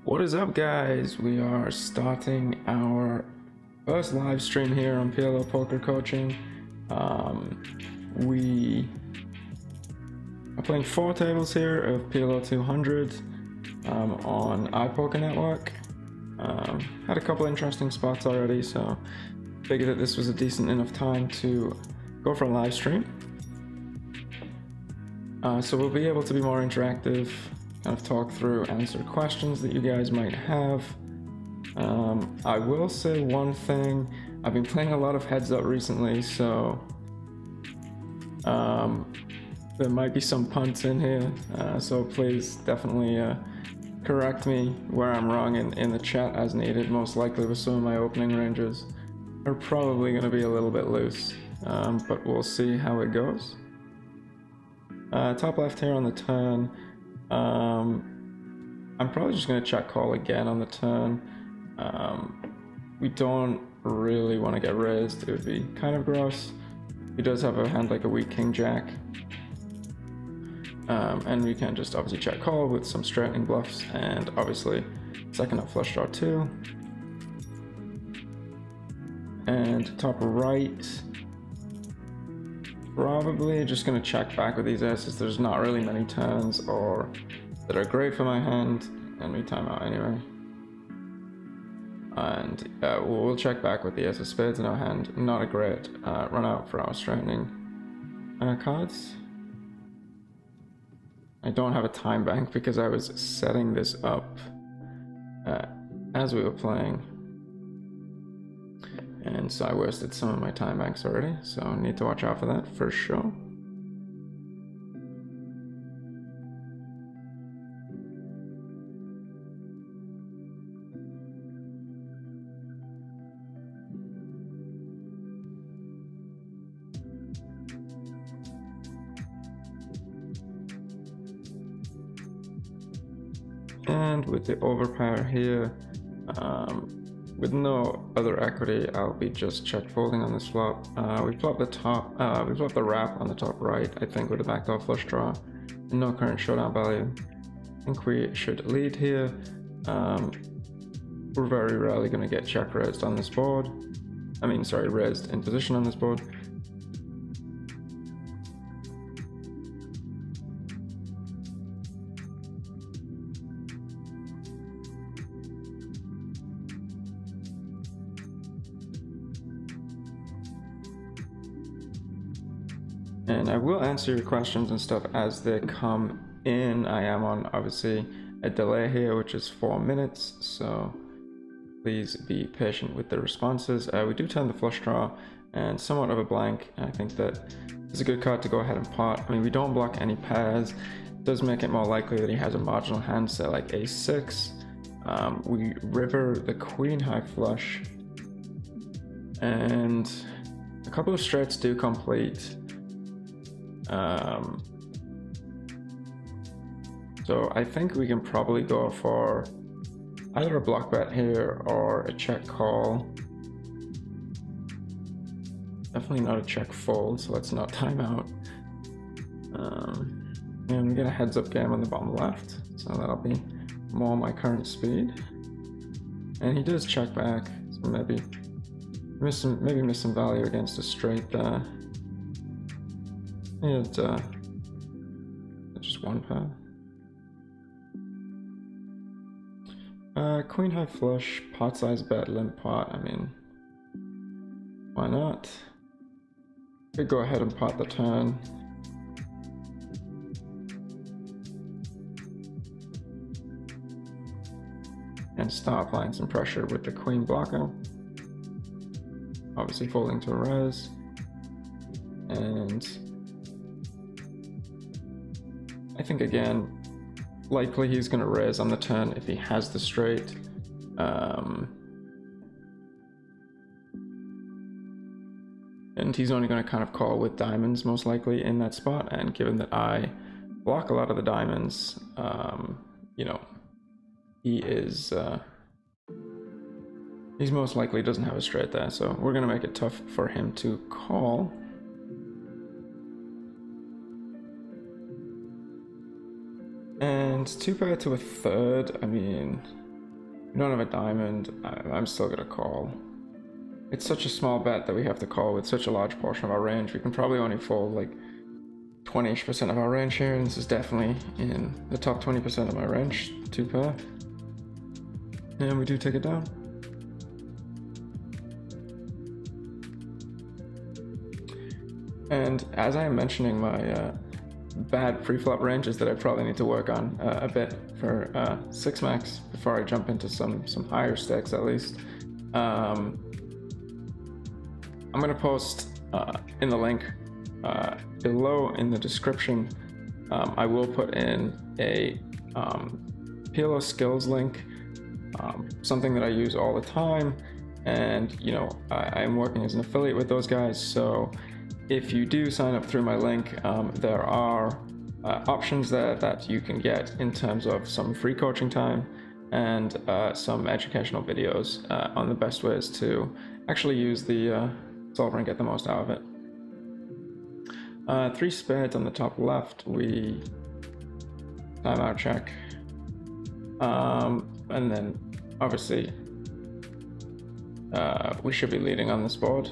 What is up, guys? We are starting our first live stream here on PLO Poker Coaching. We are playing 4 tables here of PLO 200 on iPoker Network. Had a couple interesting spots already, so figured that this was a decent enough time to go for a live stream. So we'll be able to be more interactive, kind of talk through, answer questions that you guys might have. I will say one thing, I've been playing a lot of heads up recently, so there might be some punts in here, so please definitely correct me where I'm wrong in the chat as needed. Most likely with some of my opening ranges are probably going to be a little bit loose, but we'll see how it goes. Top left here on the turn. I'm probably just going to check call again on the turn. We don't really want to get raised. It would be kind of gross. He does have a hand like a weak king jack. And we can just obviously check call with some straightening bluffs, and obviously second up flush draw 2. And top right, probably just going to check back with these aces. There's not really many turns or that are great for my hand, and we time out anyway. And we'll check back with the ace of spades in our hand. Not a great run out for our straightening cards. I don't have a time bank because I was setting this up as we were playing, and so I wasted some of my time banks already, so I need to watch out for that for sure. And with the overpower here, with no other equity, I'll be just check folding on this flop. We flop the top, we flop the wrap on the top right, I think, with a backdoor flush draw. No current showdown value. I think we should lead here. We're very rarely going to get check raised on this board. I mean, sorry, raised in position on this board. And I will answer your questions and stuff as they come in. I am on, obviously, a delay here, which is 4 minutes, so please be patient with the responses. We do turn the flush draw and somewhat of a blank. I think that is a good card to go ahead and pot. I mean, we don't block any pairs. It does make it more likely that he has a marginal hand, say like a6. We river the queen high flush, and a couple of straights do complete. So I think we can probably go for either a block bet here or a check call. Definitely not a check fold, so let's not time out. And we get a heads up game on the bottom left, so that'll be more my current speed. And he does check back, so maybe miss some value against a straight there. And just one pair. Queen high flush, pot size bet, limp pot. I mean, why not? Could go ahead and pot the turn. And start applying some pressure with the queen blocker. Obviously folding to a raise. And I think again, likely he's going to raise on the turn if he has the straight. And he's only going to kind of call with diamonds most likely in that spot, and given that I block a lot of the diamonds, you know, he's most likely doesn't have a straight there, so we're going to make it tough for him to call. And 2 pair to a third, I mean, We don't have a diamond. I'm still gonna call. It's such a small bet that we have to call with such a large portion of our range. We can probably only fold like 20% of our range here, and this is definitely in the top 20% of my range, 2 pair. And we do take it down. And as I am mentioning my bad pre-flop ranges that I probably need to work on a bit for 6-max before I jump into some higher stakes at least. I'm gonna post in the link below in the description. I will put in a PLO skills link, something that I use all the time, and you know I'm working as an affiliate with those guys, so if you do sign up through my link, there are options there that you can get in terms of some free coaching time and some educational videos on the best ways to actually use the solver and get the most out of it. 3 spades on the top left, we timeout check, and then obviously we should be leading on this board.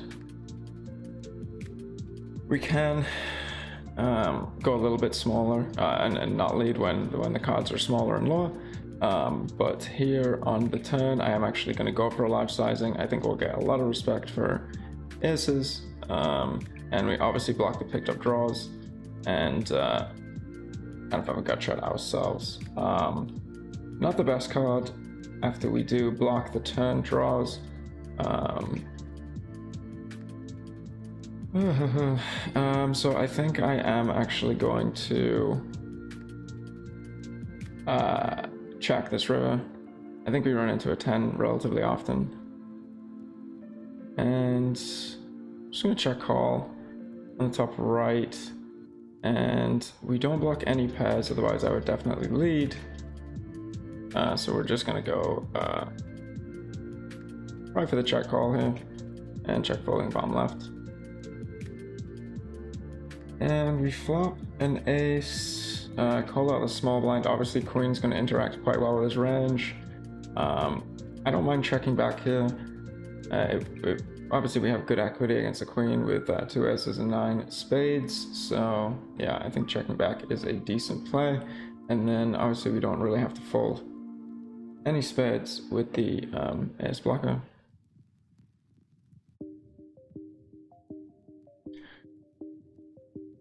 We can go a little bit smaller and not lead when the cards are smaller and lower, but here on the turn I am actually going to go for a large sizing. I think we'll get a lot of respect for aces, and we obviously block the picked up draws and kind of have a gut shot ourselves. Not the best card after we do block the turn draws. So I think I am actually going to check this river. I think we run into a 10 relatively often, and I'm just gonna check call on the top right, and we don't block any pairs, otherwise I would definitely lead. So we're just gonna go right for the check call here and check folding bottom left. And we flop an ace, call out the small blind. Obviously queen's going to interact quite well with his range. I don't mind checking back here. Obviously we have good equity against the queen with 2 aces and 9 spades, so yeah, I think checking back is a decent play. And then obviously we don't really have to fold any spades with the ace blocker.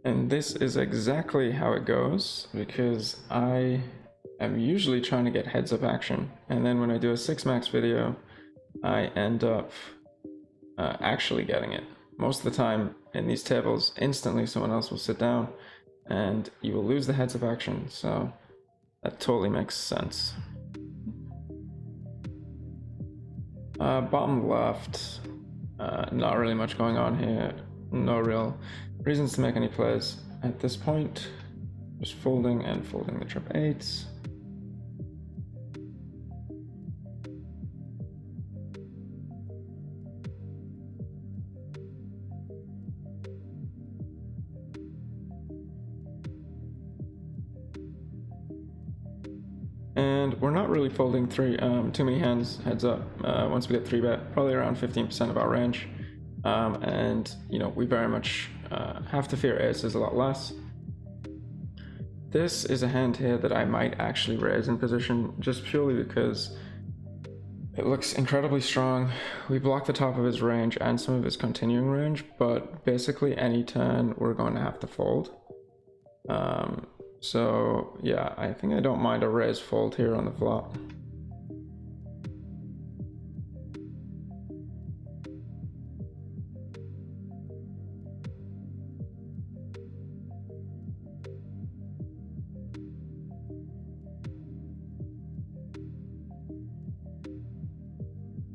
And this is exactly how it goes, because I am usually trying to get heads up action, and then when I do a 6-max video I end up actually getting it. Most of the time in these tables, instantly someone else will sit down and you will lose the heads up action, so that totally makes sense. Bottom left, not really much going on here. No real reasons to make any plays at this point. Just folding and folding the trip 8s. And we're not really folding too many hands heads up once we get 3-bet, probably around 15% of our range. And you know, we very much have to fear aces a lot less. This is a hand here that I might actually raise in position, just purely because it looks incredibly strong. We block the top of his range and some of his continuing range, but basically any turn we're going to have to fold. So yeah, I think I don't mind a raise fold here on the flop.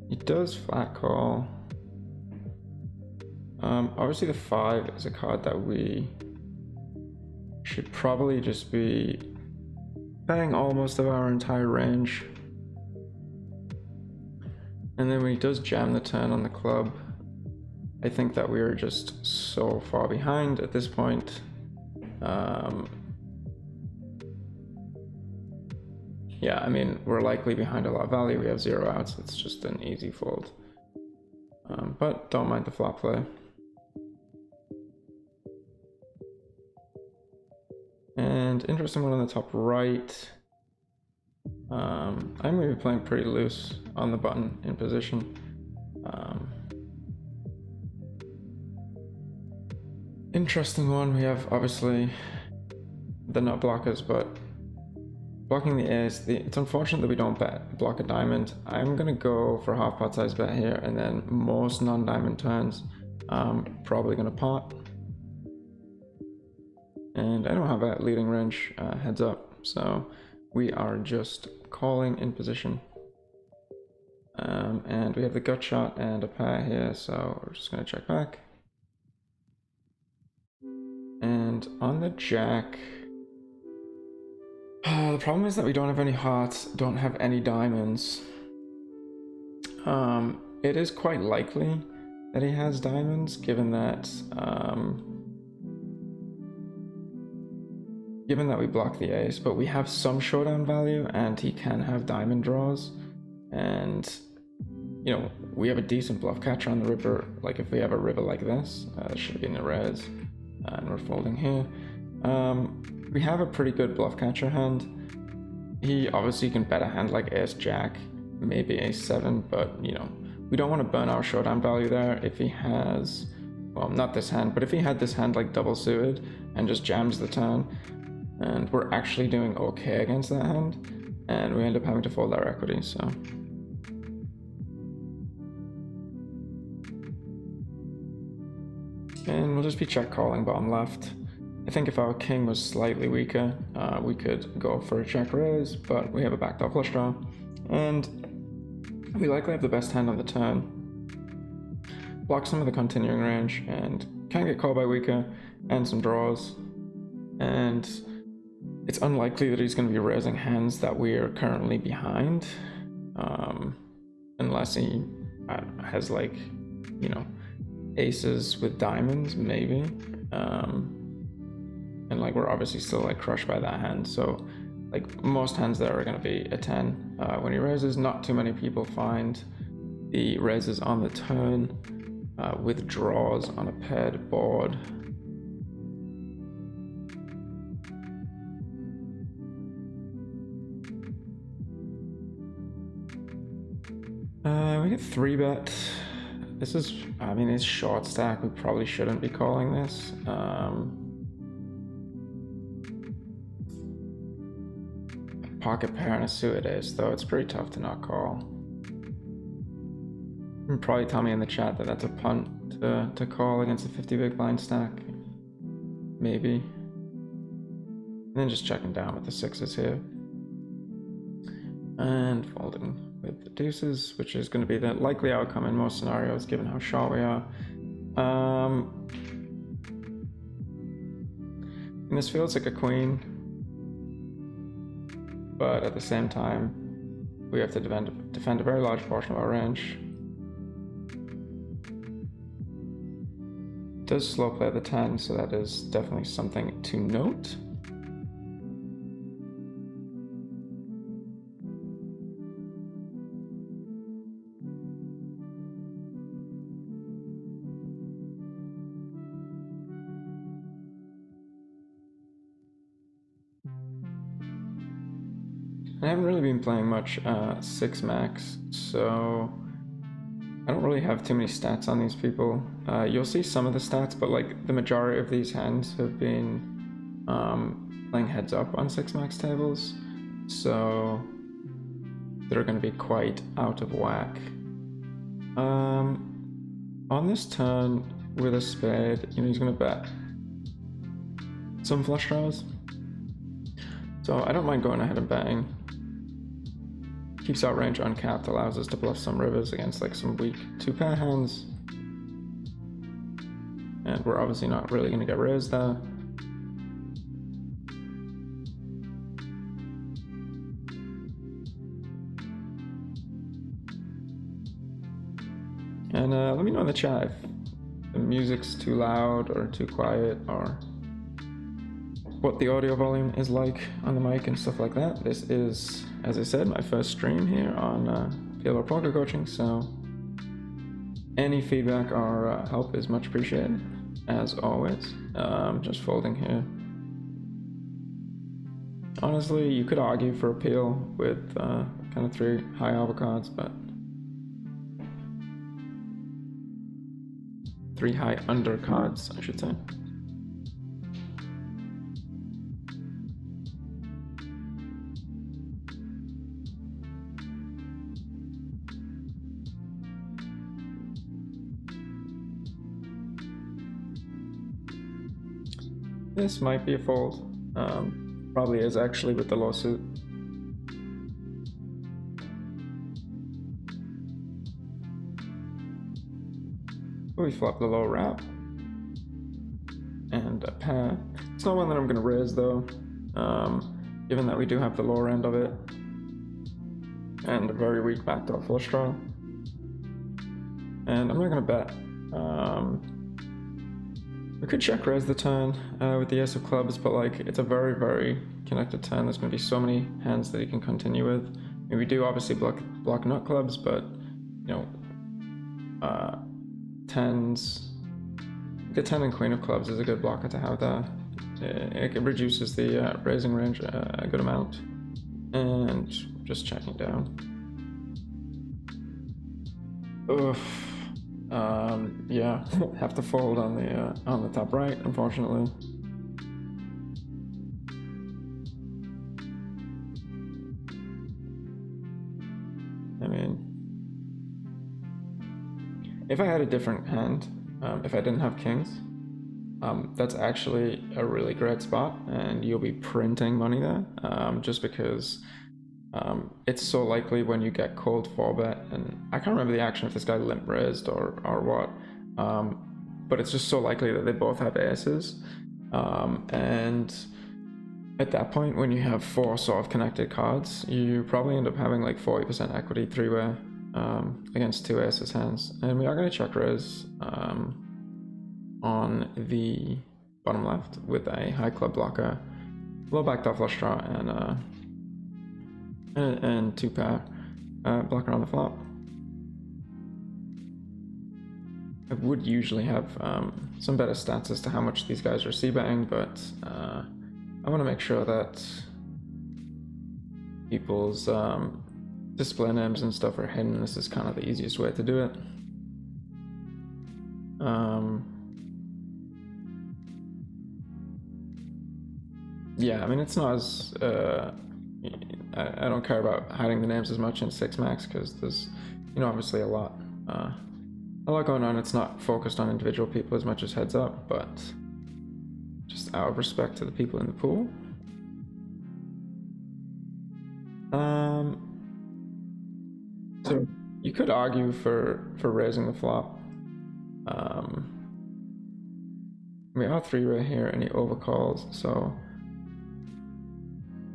He does flat call. Obviously the 5 is a card that we should probably just be betting almost of our entire range. And then when he does jam the turn on the club, I think that we are just so far behind at this point. yeah, I mean, we're likely behind a lot of value. We have 0 outs. It's just an easy fold. But don't mind the flop play. And interesting one on the top right. I'm going to be playing pretty loose on the button in position. Interesting one. We have obviously the nut blockers, but blocking the ace. It's unfortunate that we don't block a diamond. I'm going to go for half pot size bet here, and then most non-diamond turns, probably going to pot. And I don't have a leading range heads up, so we are just calling in position. And we have the gut shot and a pair here, so we're just going to check back. And on the jack, the problem is that we don't have any hearts, don't have any diamonds. It is quite likely that he has diamonds, given that we block the ace, but we have some showdown value, and he can have diamond draws, and you know, we have a decent bluff catcher on the river. Like if we have a river like this, that should be in the res, and we're folding here. We have a pretty good bluff catcher hand. He obviously can bet a hand like ace jack, maybe ace 7, but you know, we don't want to burn our showdown value there. If he has, well, not this hand, but if he had this hand like double suited and just jams the turn, and we're actually doing okay against that hand, and we end up having to fold our equity, so. And we'll just be check calling bottom left. I think if our king was slightly weaker, we could go for a check raise, but we have a backdoor flush draw, and we likely have the best hand on the turn. Block some of the continuing range, and can get called by weaker, and some draws. And it's unlikely that he's going to be raising hands that we are currently behind, unless he has, like, you know, aces with diamonds, maybe. And like we're obviously still like crushed by that hand, so like most hands there are going to be a 10 when he raises. Not too many people find the raises on the turn with draws on a paired board. We get 3-bet. This is, I mean, it's short stack. We probably shouldn't be calling this. Pocket pair and a suited ace, though it's pretty tough to not call. You can probably tell me in the chat that that's a punt to call against a 50 big blind stack. Maybe. And then just checking down with the 6s here. And folding with the deuces, which is going to be the likely outcome in most scenarios given how short we are. And this feels like a queen, but at the same time we have to defend a very large portion of our range. It does slow play the 10, so that is definitely something to note. I haven't really been playing much 6 max, so I don't really have too many stats on these people. You'll see some of the stats, but like the majority of these hands have been playing heads up on 6 max tables, so they're going to be quite out of whack. On this turn with a spade, you know, he's going to bet some flush draws, so I don't mind going ahead and betting. Keeps our range uncapped, allows us to bluff some rivers against like some weak 2-pair hands. And we're obviously not really going to get raised there. And let me know in the chat if the music's too loud or too quiet, or what the audio volume is like on the mic and stuff like that. This is, as I said, my first stream here on PLO Poker Coaching, so any feedback or help is much appreciated, as always. Just folding here. Honestly, you could argue for appeal with kind of 3 high overcards, but 3 high undercards, I should say. This might be a fold. Probably is actually with the lawsuit. We flop the low wrap. And a pair. It's not one that I'm going to raise though, given that we do have the lower end of it. And a very weak backdoor flush draw. And I'm not going to bet. We could check raise the turn with the ace of clubs, but like it's a very, very connected turn. There's going to be so many hands that he can continue with. I mean, we do obviously block nut clubs, but you know, tens. The 10 and queen of clubs is a good blocker to have there. It reduces the raising range a good amount. And just checking down. Oof. Yeah, have to fold on the top right, unfortunately. I mean, if I had a different hand, if I didn't have kings, that's actually a really great spot, and you'll be printing money there, just because it's so likely when you get called 4-bet, and I can't remember the action if this guy limp raised or what, but it's just so likely that they both have aces, and at that point when you have 4 sort of connected cards, you probably end up having like 40% equity 3-way against 2 aces hands, and we are going to check raise on the bottom left with a high club blocker, low backdoor flush draw, and 2 pair blocker on the flop. I would usually have some better stats as to how much these guys are c-betting, but I want to make sure that people's display names and stuff are hidden. This is kind of the easiest way to do it. Yeah, I mean, it's not as I don't care about hiding the names as much in 6 max because there's, you know, obviously a lot going on. It's not focused on individual people as much as heads up, but just out of respect to the people in the pool. So you could argue for raising the flop. We are 3-way here and he overcalls, so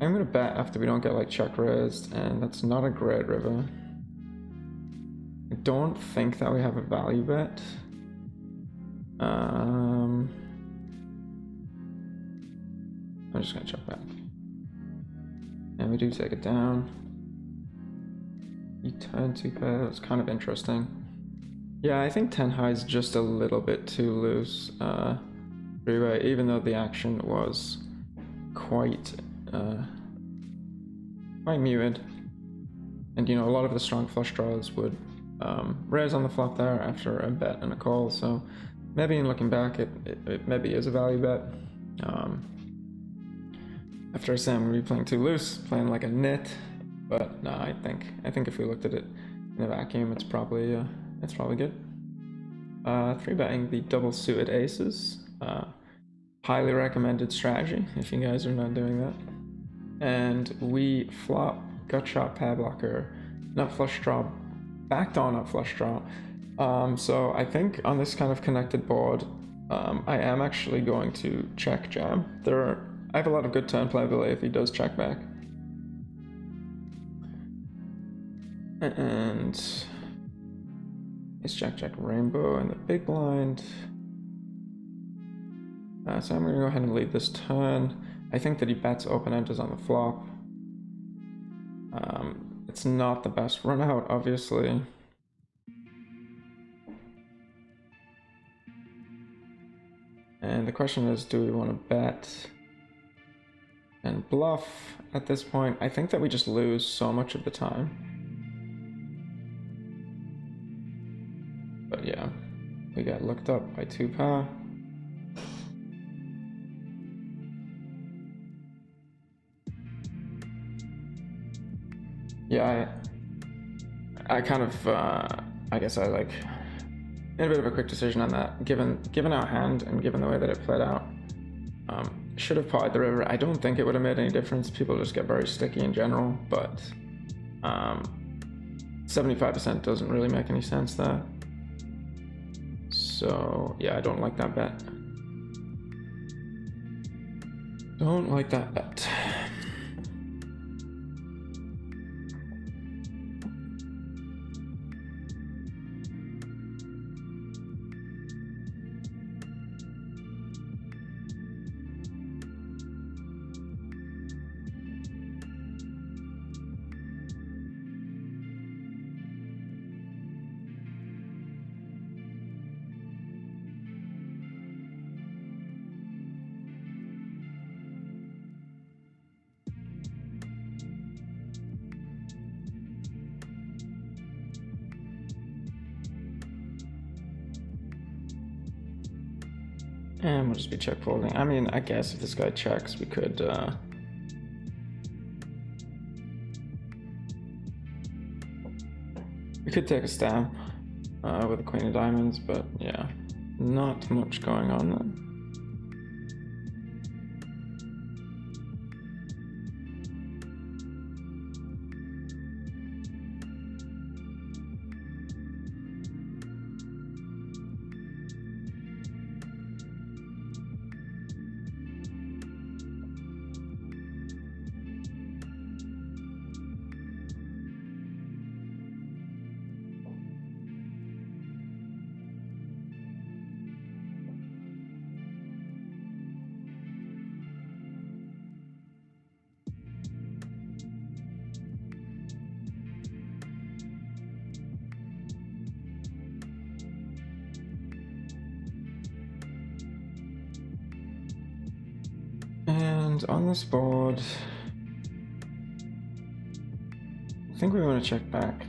I'm gonna bet after we don't get like check raised, and that's not a great river. I don't think that we have a value bet. I'm just gonna check back. And we do take it down. You turn 2 pair, it's kind of interesting. Yeah, I think 10 high is just a little bit too loose. 3-way, even though the action was quite muted. And you know, a lot of the strong flush draws would raise on the flop there after a bet and a call, so maybe in looking back it maybe is a value bet. After I say I'm going to be playing too loose, playing like a nit, but no, I think if we looked at it in a vacuum, it's probably good. 3-betting the double suited aces, highly recommended strategy if you guys are not doing that. And we flop gut shot pair blocker, nut flush draw, backdoor nut flush draw. So I think on this kind of connected board, I am actually going to check jam. I have a lot of good turn playability if he does check back. And it's jack rainbow in the big blind. So I'm gonna go ahead and lead this turn. I think that he bets open-enders on the flop. It's not the best run out, obviously. And the question is, do we want to bet and bluff at this point? I think that we just lose so much of the time. But yeah, we got looked up by 2 pair. Yeah, I kind of, I guess I like made a bit of a quick decision on that. Given our hand and given the way that it played out, should have potted the river. I don't think it would have made any difference. People just get very sticky in general, but 75% doesn't really make any sense there. So yeah, I don't like that bet. Don't like that bet. And we'll just be check folding. I mean, I guess if this guy checks, we could take a stab with the queen of diamonds, but yeah, not much going on then. And on this board, I think we want to check back.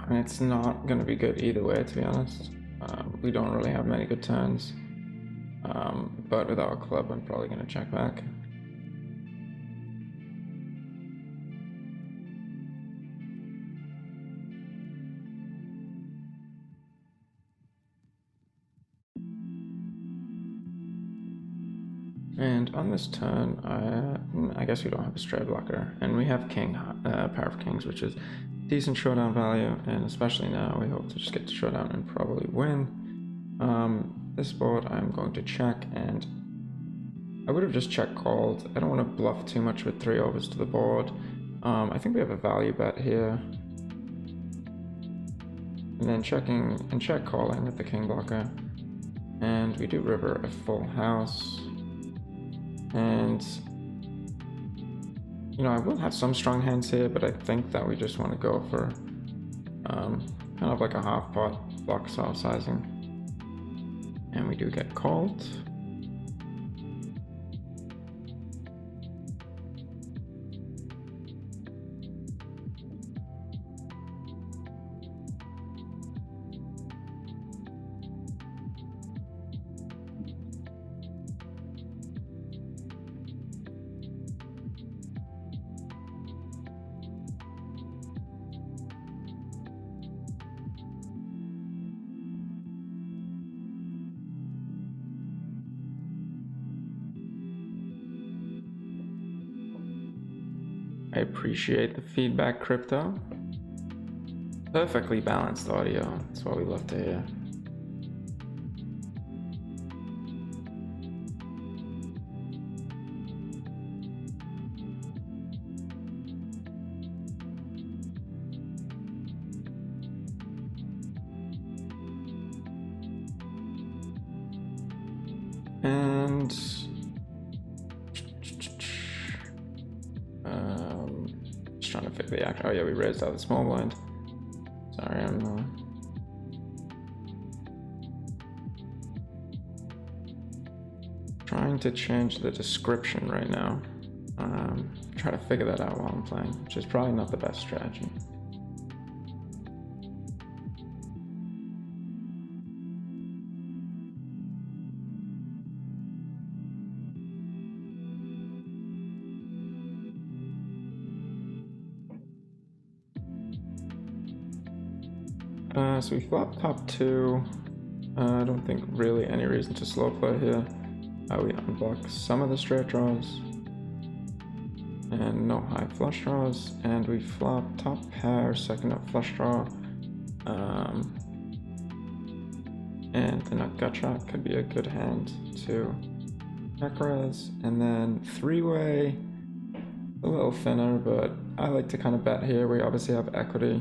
I mean, it's not going to be good either way, to be honest. We don't really have many good turns. But with our club, I'm probably going to check back. And on this turn, I guess we don't have a straight blocker, and we have king, pair of kings, which is decent showdown value, and especially now, we hope to just get to showdown and probably win. This board, I'm going to check, and I would have just check called. I don't want to bluff too much with 3 overs to the board. I think we have a value bet here, and then checking and check calling with the king blocker, and we do river a full house. And, you know, I will have some strong hands here, but I think that we just want to go for kind of like a half pot block style sizing. And we do get called. I appreciate the feedback, Crypto. Perfectly balanced audio. That's what we love to hear. And the action. Oh yeah, we raised out the small blind. Sorry, I'm trying to change the description right now. Try to figure that out while I'm playing, which is probably not the best strategy. So we flop top 2. I don't think really any reason to slow play here. We unblock some of the straight draws. And no high flush draws. And we flop top pair, second up flush draw. And the nut gut shot could be a good hand to check raise. And then 3-way, a little thinner, but I like to kind of bet here. We obviously have equity.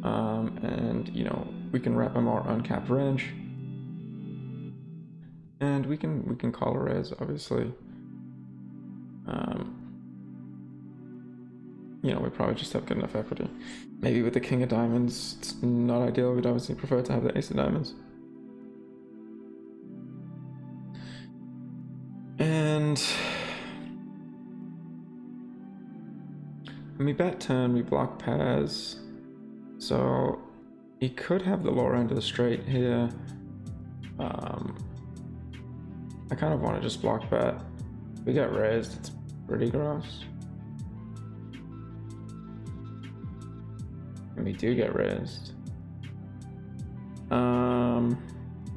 And you know, we can wrap a more uncapped range, and we can call a raise, obviously. You know, we probably just have good enough equity. Maybe with the king of diamonds, it's not ideal. We'd obviously prefer to have the ace of diamonds. And when we bet turn, we block pairs. So he could have the lower end of the straight here. I kind of want to just block bet. If we get raised, it's pretty gross. And we do get raised.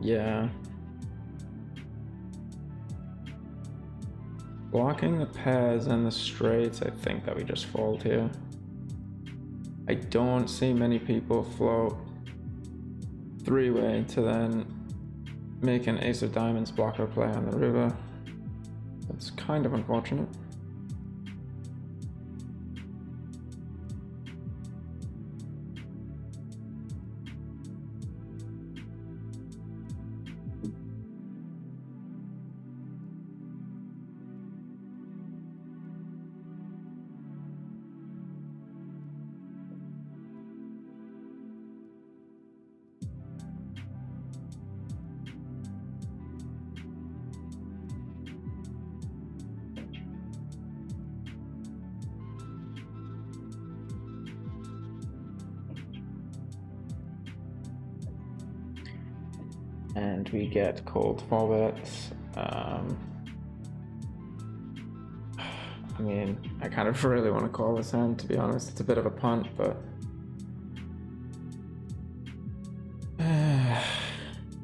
Yeah. Blocking the pairs and the straights, I think that we just fold here. I don't see many people float 3-way to then make an ace of diamonds blocker play on the river. That's kind of unfortunate. And we get cold 4-bets. I mean, I kind of really want to call this hand, to be honest. It's a bit of a punt, but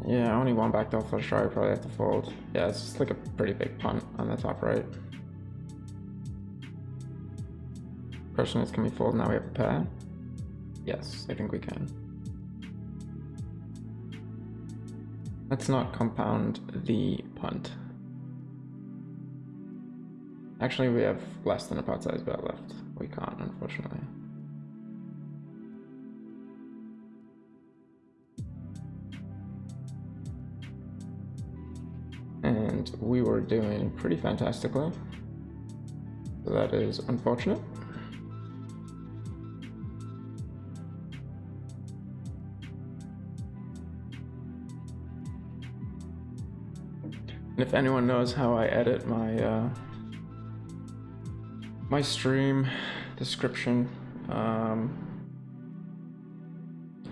yeah, only one backdoor flush draw. I probably have to fold. Yeah, it's just like a pretty big punt on the top right. Question is, can we fold now we have a pair? Yes, I think we can. Let's not compound the punt. Actually, we have less than a pot size bet left. We can't, unfortunately. And we were doing pretty fantastically. So that is unfortunate. And if anyone knows how I edit my my stream description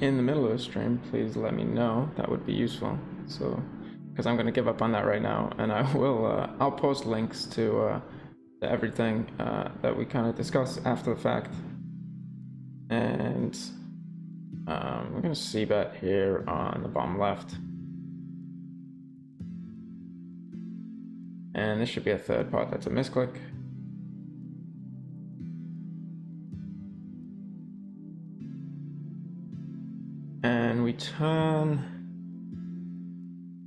in the middle of the stream, please let me know. That would be useful. So, because I'm gonna give up on that right now, and I will. I'll post links to everything that we kind of discuss after the fact. And we're gonna see bet here on the bottom left. And this should be a third pot. That's a misclick. And we turn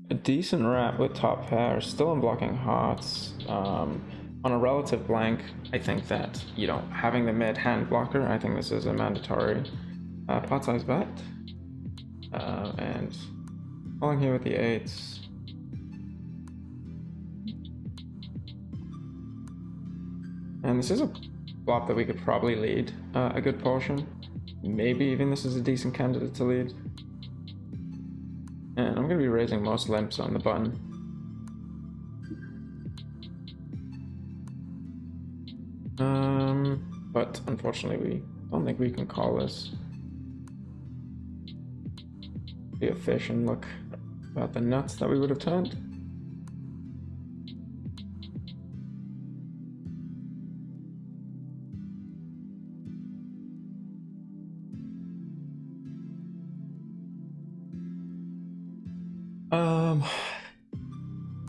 a decent wrap with top pair, still unblocking hearts. On a relative blank, I think that, you know, having the mid hand blocker, I think this is a mandatory pot size bet. And falling here with the eights. And this is a flop that we could probably lead a good portion. Maybe even this is a decent candidate to lead. And I'm going to be raising most limps on the button. But unfortunately we don't think we can call this. Be a fish and look about the nuts that we would have turned.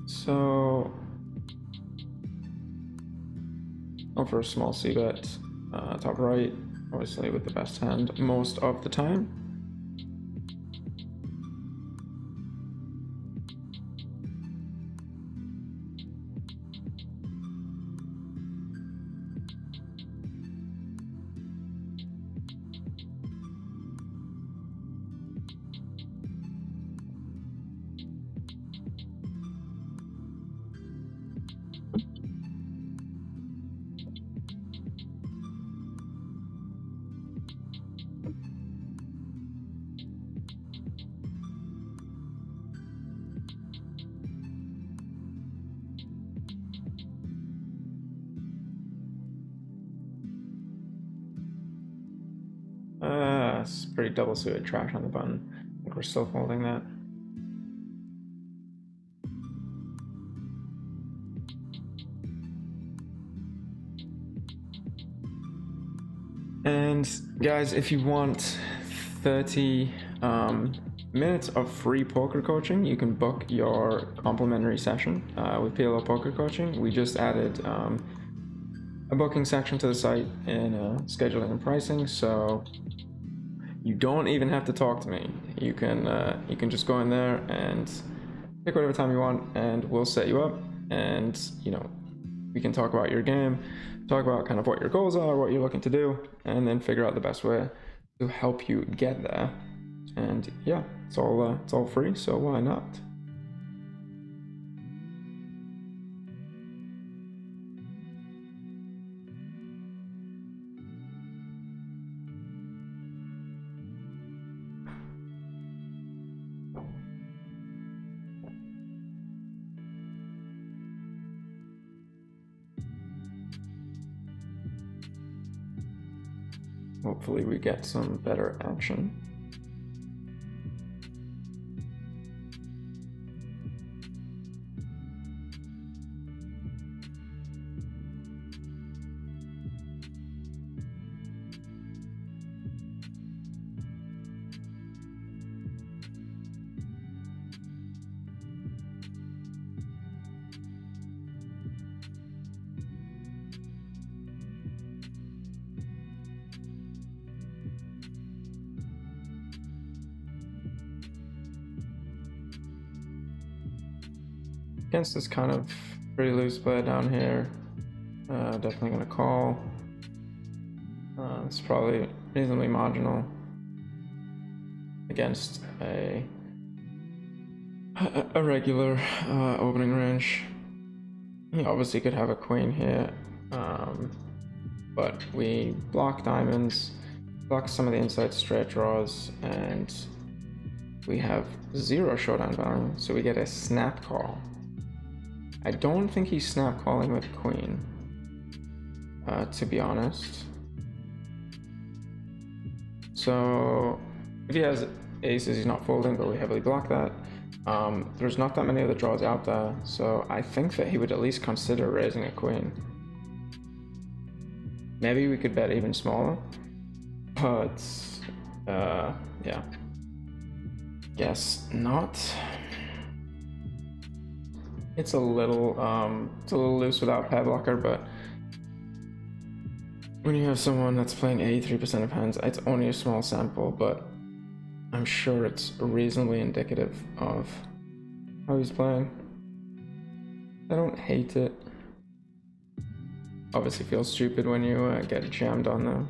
So go for a small C bet, top right, obviously with the best hand most of the time. It's pretty double suited trash on the button. I think we're still folding that. And guys, if you want 30 minutes of free poker coaching, you can book your complimentary session with PLO Poker Coaching. We just added a booking section to the site in scheduling and pricing, so you don't even have to talk to me. You can just go in there and pick whatever time you want, and we'll set you up. And you know, we can talk about your game, talk about kind of what your goals are, what you're looking to do, and then figure out the best way to help you get there. And yeah, it's all free, so why not? Hopefully we get some better action. Against this kind of pretty loose player down here, definitely going to call. It's probably reasonably marginal against a regular opening range. He obviously could have a queen here, but we block diamonds, block some of the inside straight draws, and we have 0 showdown value, so we get a snap call. I don't think he's snap calling with queen, to be honest. So if he has aces, he's not folding, but we heavily block that. There's not that many other draws out there, so I think that he would at least consider raising a queen. Maybe we could bet even smaller, but yeah, guess not. It's a little loose without pair blocker, but when you have someone that's playing 83% of hands, it's only a small sample, but I'm sure it's reasonably indicative of how he's playing. I don't hate it. Obviously feels stupid when you get jammed on though.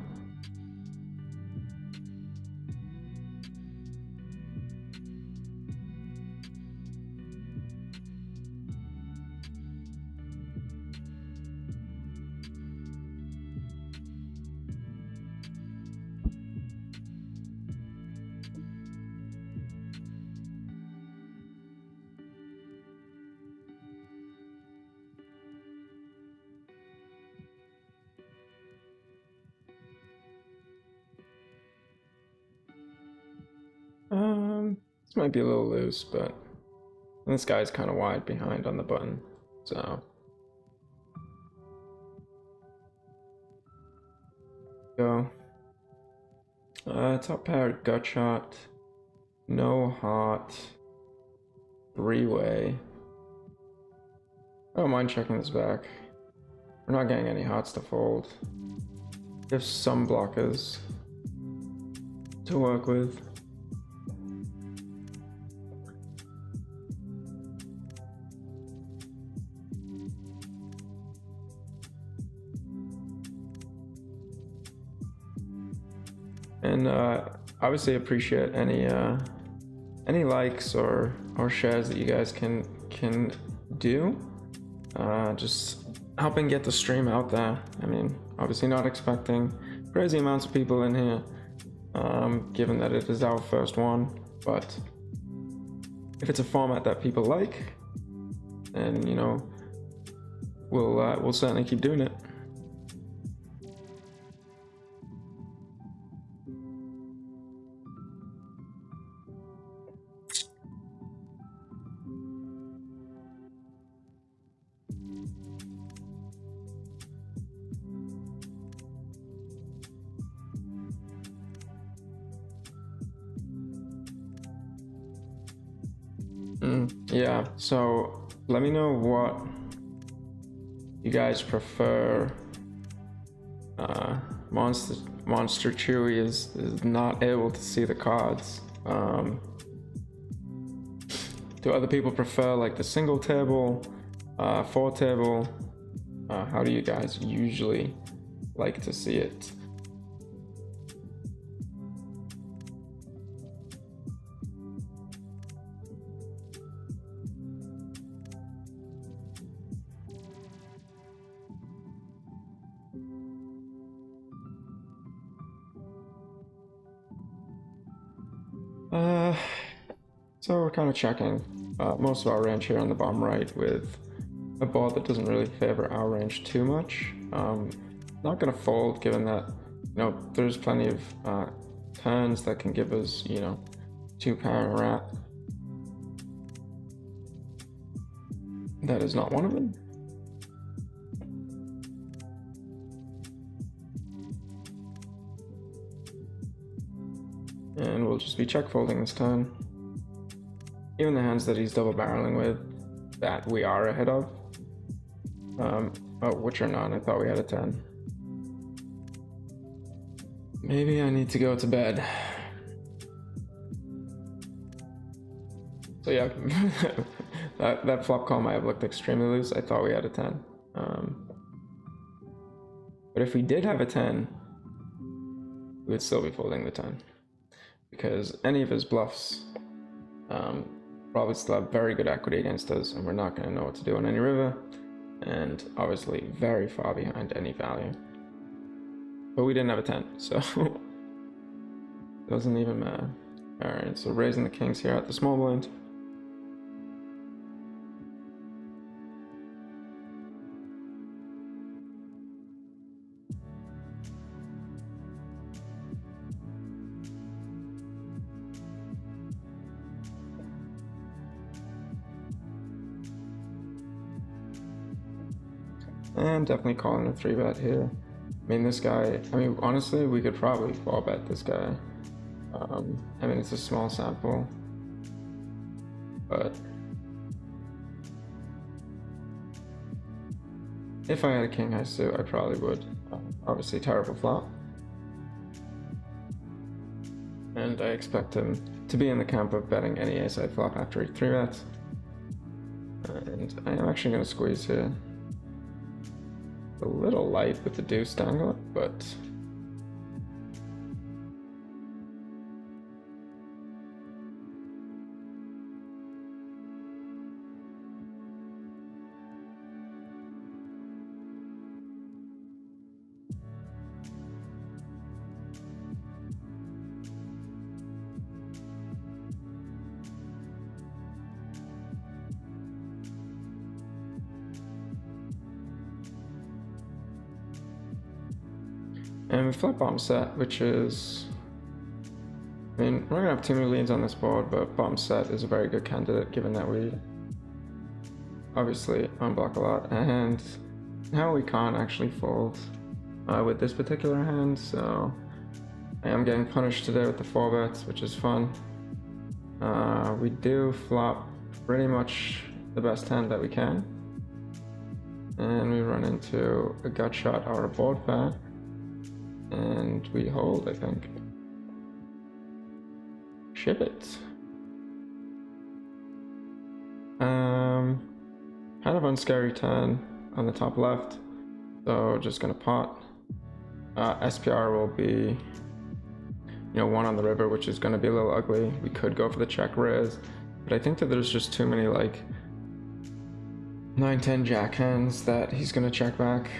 This might be a little loose, but this guy's kind of wide behind on the button, so go. Top pair, gut shot, no heart, three-way. I don't mind checking this back. We're not getting any hearts to fold. There's some blockers to work with. And obviously appreciate any likes or shares that you guys can do. Just helping get the stream out there. I mean, obviously not expecting crazy amounts of people in here, given that it is our first one. But if it's a format that people like, then you know we'll certainly keep doing it. Yeah, so let me know what you guys prefer. Monster Chewy is not able to see the cards. Do other people prefer like the single table, four table? How do you guys usually like to see it? So we're kind of checking most of our range here on the bottom right with a board that doesn't really favor our range too much. Not gonna fold, given that there's plenty of turns that can give us two pair and a rat. That is not one of them. And we'll just be check folding this turn. Even the hands that he's double barreling with, that we are ahead of. Oh, which are not. I thought we had a 10. Maybe I need to go to bed. So yeah, that flop call might have looked extremely loose. I thought we had a 10. But if we did have a 10, we would still be folding the 10. Because any of his bluffs probably still have very good equity against us, and we're not going to know what to do on any river, and obviously very far behind any value. But we didn't have a 10, so doesn't even matter. Alright, so raising the kings here at the small blind. And definitely calling a 3-bet here. I mean, this guy, honestly, we could probably 4-bet this guy. I mean, it's a small sample, but if I had a king high suit, I probably would. Obviously, terrible flop. And I expect him to be in the camp of betting any ace-side flop after he 3-bets. And I am actually going to squeeze here. A little light with the deuce dangle, but and we flip bomb set, which is I mean, we're gonna have too many leads on this board, but bottom set is a very good candidate given that we obviously unblock a lot, and now we can't actually fold with this particular hand, so I am getting punished today with the 4-bets, which is fun. We do flop pretty much the best hand that we can, and we run into a gut shot or a board pair, and we hold, I think. Ship it. Kind of unscary turn on the top left, so just gonna pot. SPR will be, you know, 1 on the river, which is gonna be a little ugly. We could go for the check raise, but I think that there's just too many like 9-10 jack hands that he's gonna check back.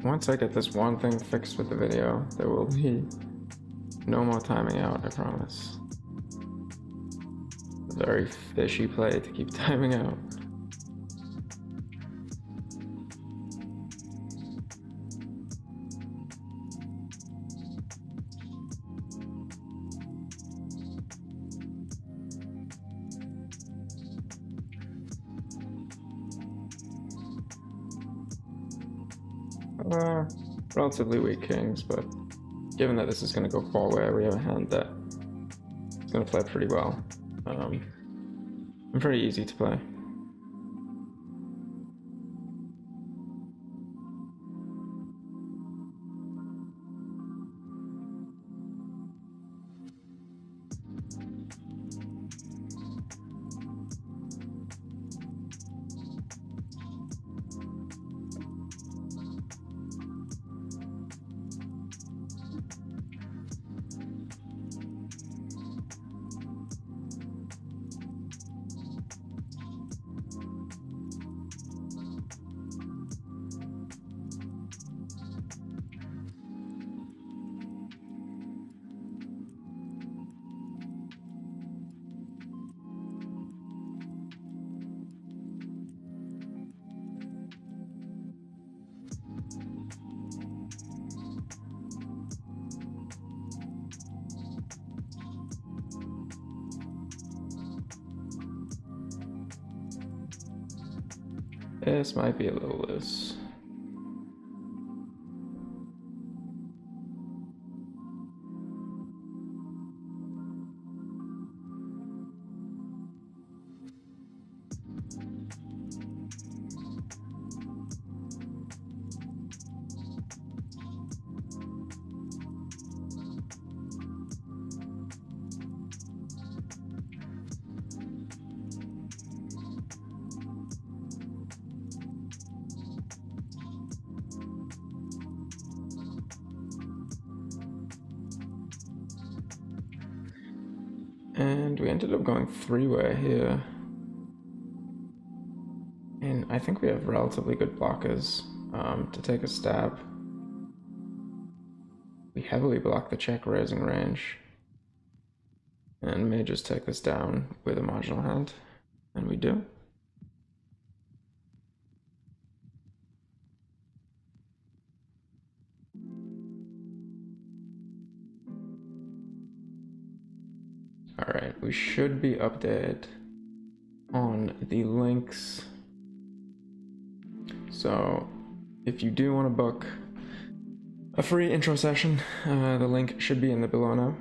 Once I get this one thing fixed with the video, there will be no more timing out, I promise. It's a very fishy play to keep timing out. Relatively weak kings, but given that this is going to go 4-way, we have a hand that is going to play pretty well. And pretty easy to play. This might be a little loose. And we ended up going 3-way here. And I think we have relatively good blockers to take a stab. We heavily block the check raising range. And may just take this down with a marginal hand. And we do. Alright, we should be updated on the links. So if you do want to book a free intro session. The link should be in the below now.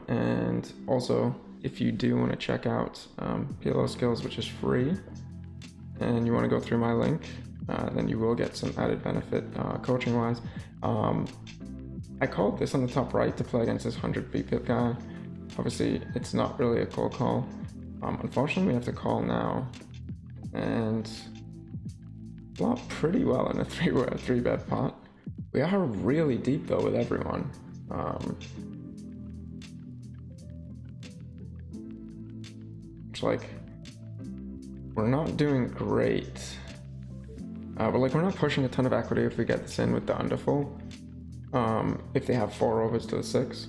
And also, if you do want to check out PLO skills, which is free, and you want to go through my link, then you will get some added benefit coaching wise. I called this on the top right to play against this 100 BPIP guy. Obviously, it's not really a cold call. Unfortunately, we have to call now, and flop pretty well in a three bet pot. We are really deep though with everyone. It's like we're not doing great. But like we're not pushing a ton of equity if we get this in with the underfull. If they have 4 overs to the 6.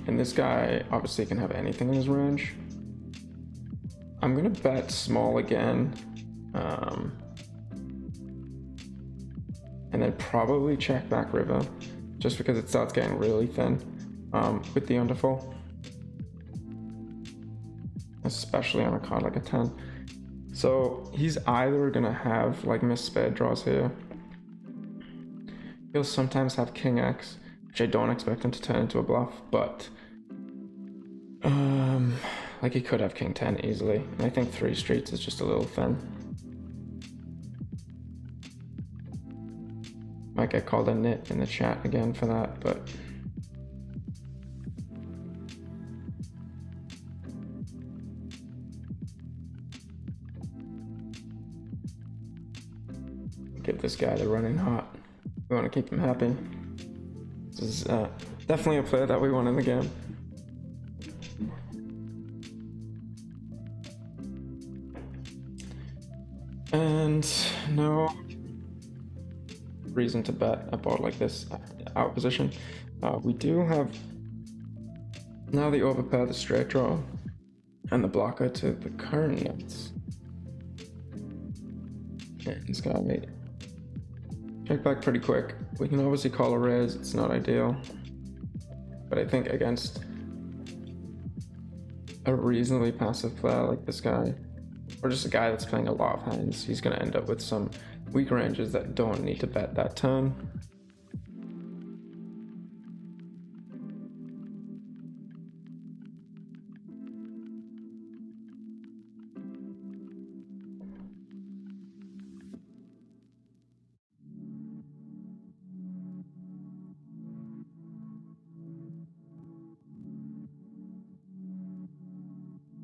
And this guy obviously can have anything in his range. I'm gonna bet small again. And then probably check back river, just because it starts getting really thin with the underfull. Especially on a card like a 10. So he's either gonna have like missed spade draws here. He'll sometimes have King X, which I don't expect him to turn into a bluff, but like he could have King 10 easily. And I think 3 streets is just a little thin. Might get called a nit in the chat again for that, but give this guy the running hot. We want to keep him happy. This is definitely a player that we want in the game. And no reason to bet a board like this out position. We do have now the overpair, the straight draw, and the blocker to the current nuts. And this guy made check back pretty quick. We can obviously call a raise, it's not ideal. But I think against a reasonably passive player like this guy, or just a guy that's playing a lot of hands, he's gonna end up with some weak ranges that don't need to bet that turn.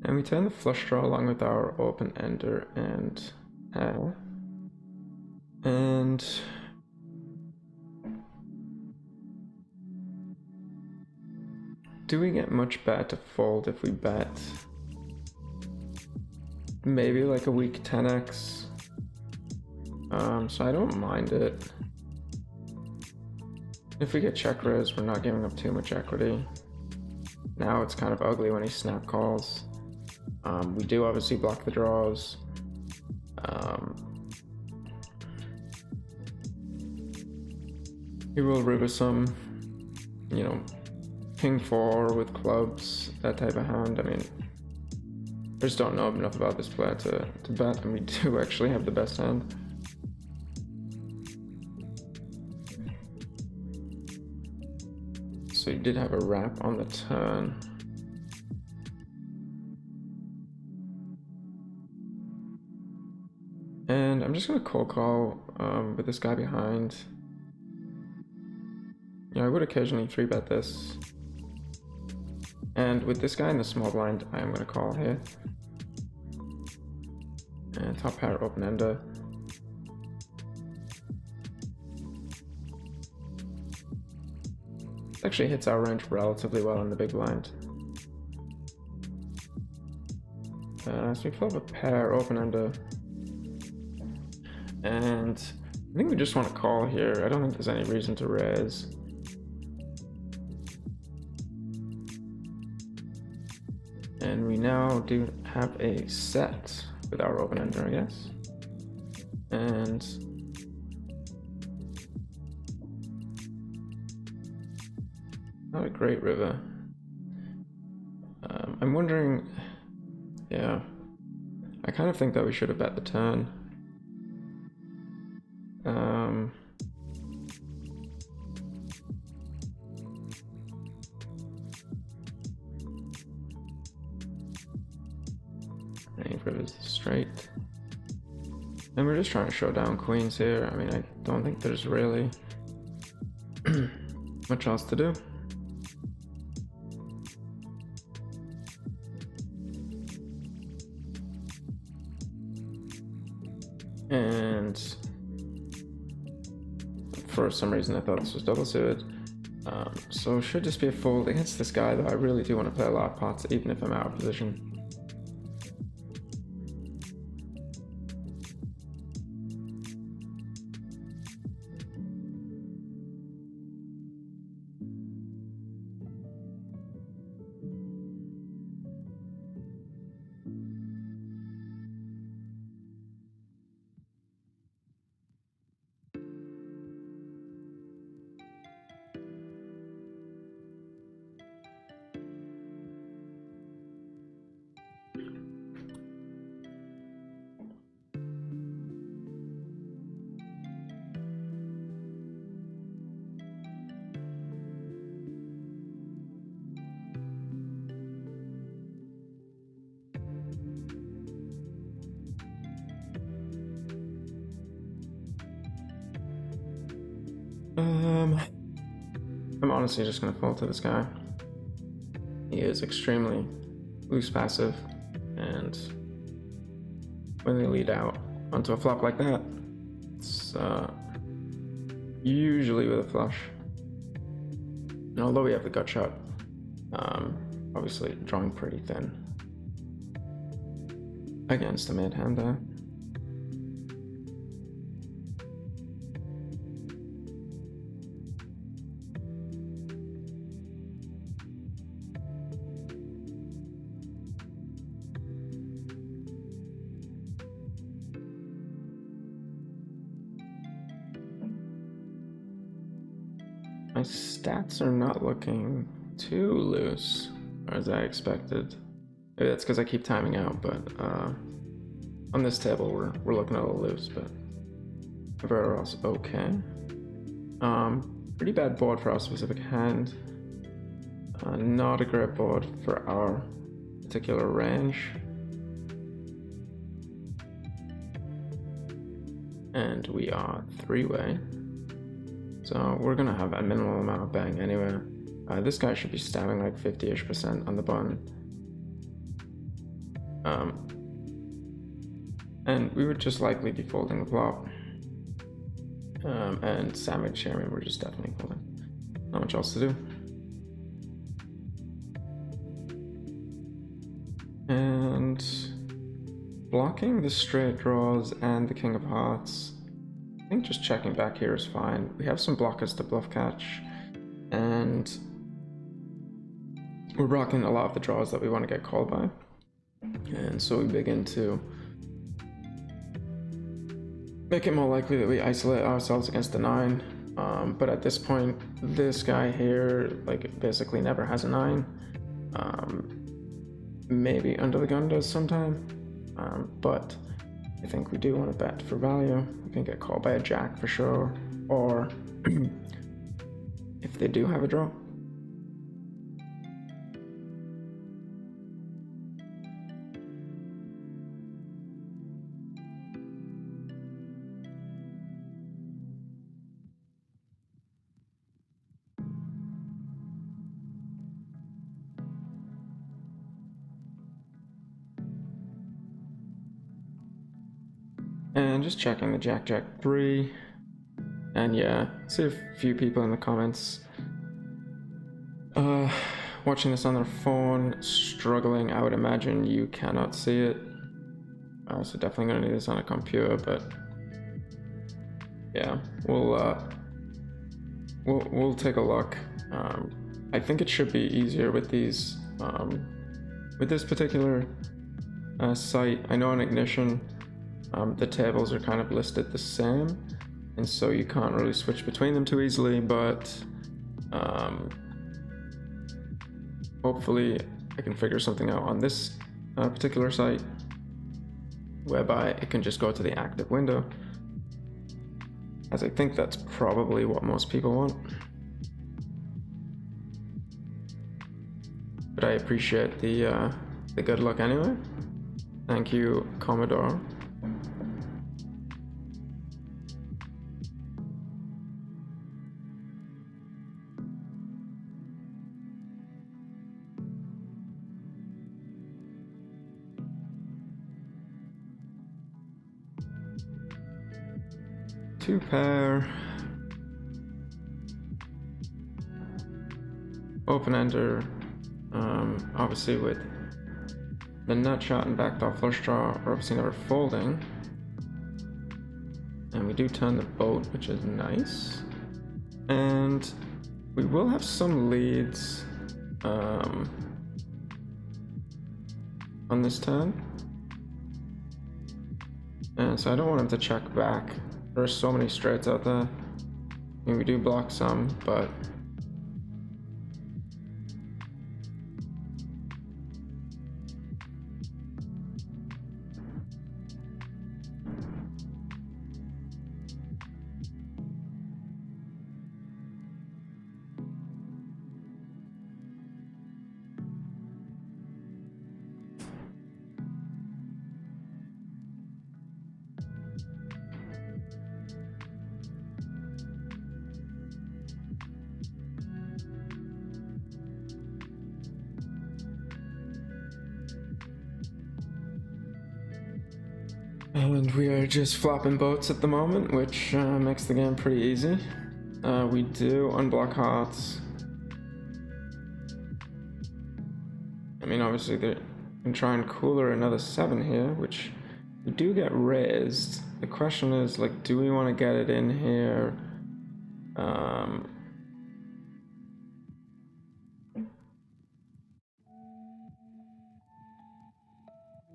And we turn the flush draw along with our open ender and pair. And do we get much better to fold if we bet? Maybe like a weak 10x. So I don't mind it. If we get check raise, we're not giving up too much equity. Now it's kind of ugly when he snap calls. We do obviously block the draws. He will river some, you know, King 4 with clubs, that type of hand. I mean, I just don't know enough about this player to bet, and we do actually have the best hand. So he did have a wrap on the turn. And I'm just gonna cold call with this guy behind. Yeah, I would occasionally 3-bet this. And with this guy in the small blind, I am gonna call here. And top pair open ender. Actually hits our range relatively well in the big blind. So we flop a pair open ender. And I think we just want to call here. I don't think there's any reason to raise. And we now do have a set with our open ender, I guess. And not a great river. I'm wondering, yeah, I kind of think that we should have bet the turn. straight. And we're just trying to show down queens here. I mean, I don't think there's really much else to do. And for some reason I thought this was double suited. So it should just be a fold against this guy, though I really do want to play a lot of pots, even if I'm out of position. I'm honestly just gonna fold to this guy. He is extremely loose passive, and when they lead out onto a flop like that, it's usually with a flush. And although we have the gut shot, obviously drawing pretty thin against the mid hand there. My stats are not looking too loose, as I expected. Maybe that's because I keep timing out, but on this table we're looking a little loose, but everywhere else okay. Pretty bad board for our specific hand. Not a great board for our particular range. And we are three-way. So we're gonna have a minimal amount of bang anyway. This guy should be stabbing like 50-ish% on the button. And we would just likely be folding the flop. And sandwich here, I mean, we're just definitely folding. Not much else to do. And blocking the straight draws and the king of hearts. I think just checking back here is fine. We have some blockers to bluff catch, and we're blocking a lot of the draws that we want to get called by. And so we begin to make it more likely that we isolate ourselves against the 9. But at this point, this guy here, like, basically never has a 9. Maybe under the gun does sometime, but I think we do want to bet for value. We can get called by a jack for sure, or if they do have a draw. And just checking the Jack 3, and yeah, see a few people in the comments watching this on their phone, struggling. I would imagine you cannot see it, so definitely gonna need this on a computer. But yeah, we'll take a look. I think it should be easier with these with this particular site. I know on Ignition the tables are kind of listed the same, and so you can't really switch between them too easily, but hopefully I can figure something out on this particular site whereby it can just go to the active window, as I think that's probably what most people want. But I appreciate the good luck anyway, Thank you, Commodore. Two pair. Open ender. Obviously with the nut shot and backdoor flush draw are obviously never folding. And we do turn the boat, which is nice. And we will have some leads on this turn. And so I don't want him to check back. There are so many straights out there. I mean, we do block some, but and we are just flopping boats at the moment, which makes the game pretty easy. We do unblock hearts. I mean, obviously they can try and cooler another 7 here, which we do get raised. The question is, like, do we want to get it in here? Kind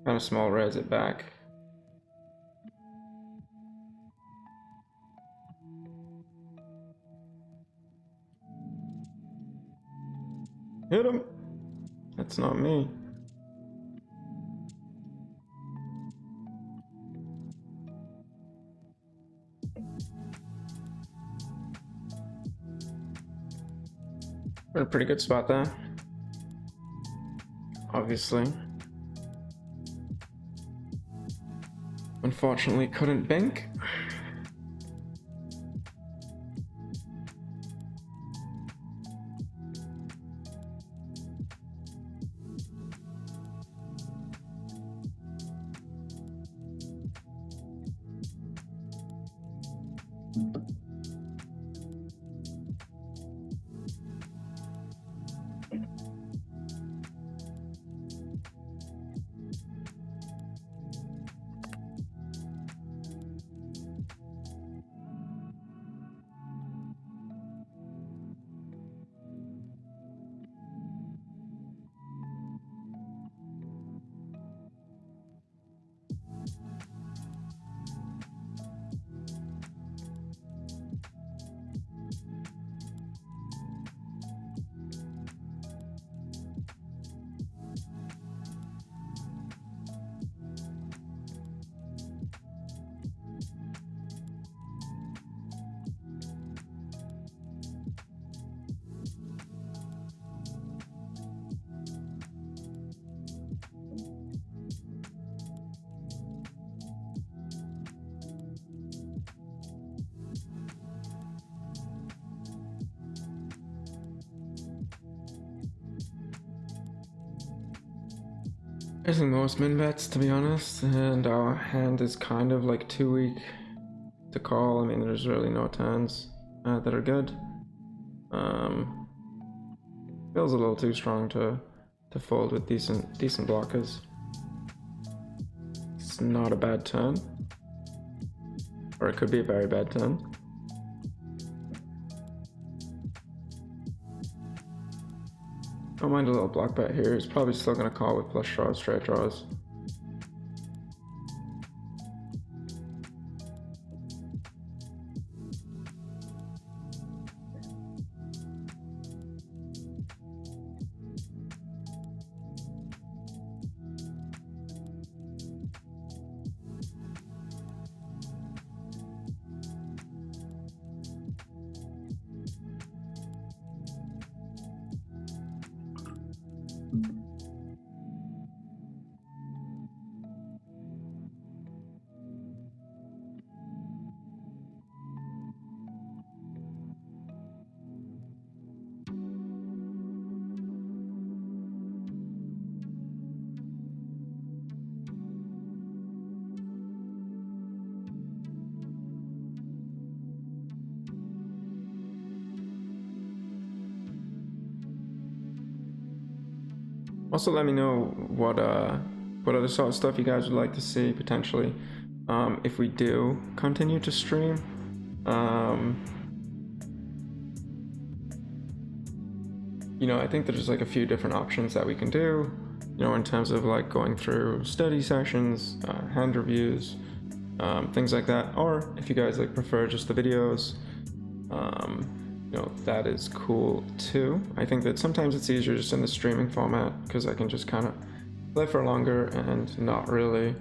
of small raise it back. Hit him! That's not me. We're in a pretty good spot there. Obviously. Unfortunately, couldn't bank. I think most min bets, to be honest, and our hand is kind of like too weak to call. I mean, there's really no turns that are good. Feels a little too strong to fold with decent blockers. It's not a bad turn, or it could be a very bad turn. Don't mind a little block bet here. He's probably still gonna call with flush draws, straight draws. Also, let me know what other sort of stuff you guys would like to see potentially. If we do continue to stream, I think there's like a few different options that we can do. In terms of like going through study sessions, hand reviews, things like that. Or if you guys like prefer just the videos, that is cool too. I think that sometimes it's easier just in the streaming format because I can just kind of play for longer and not really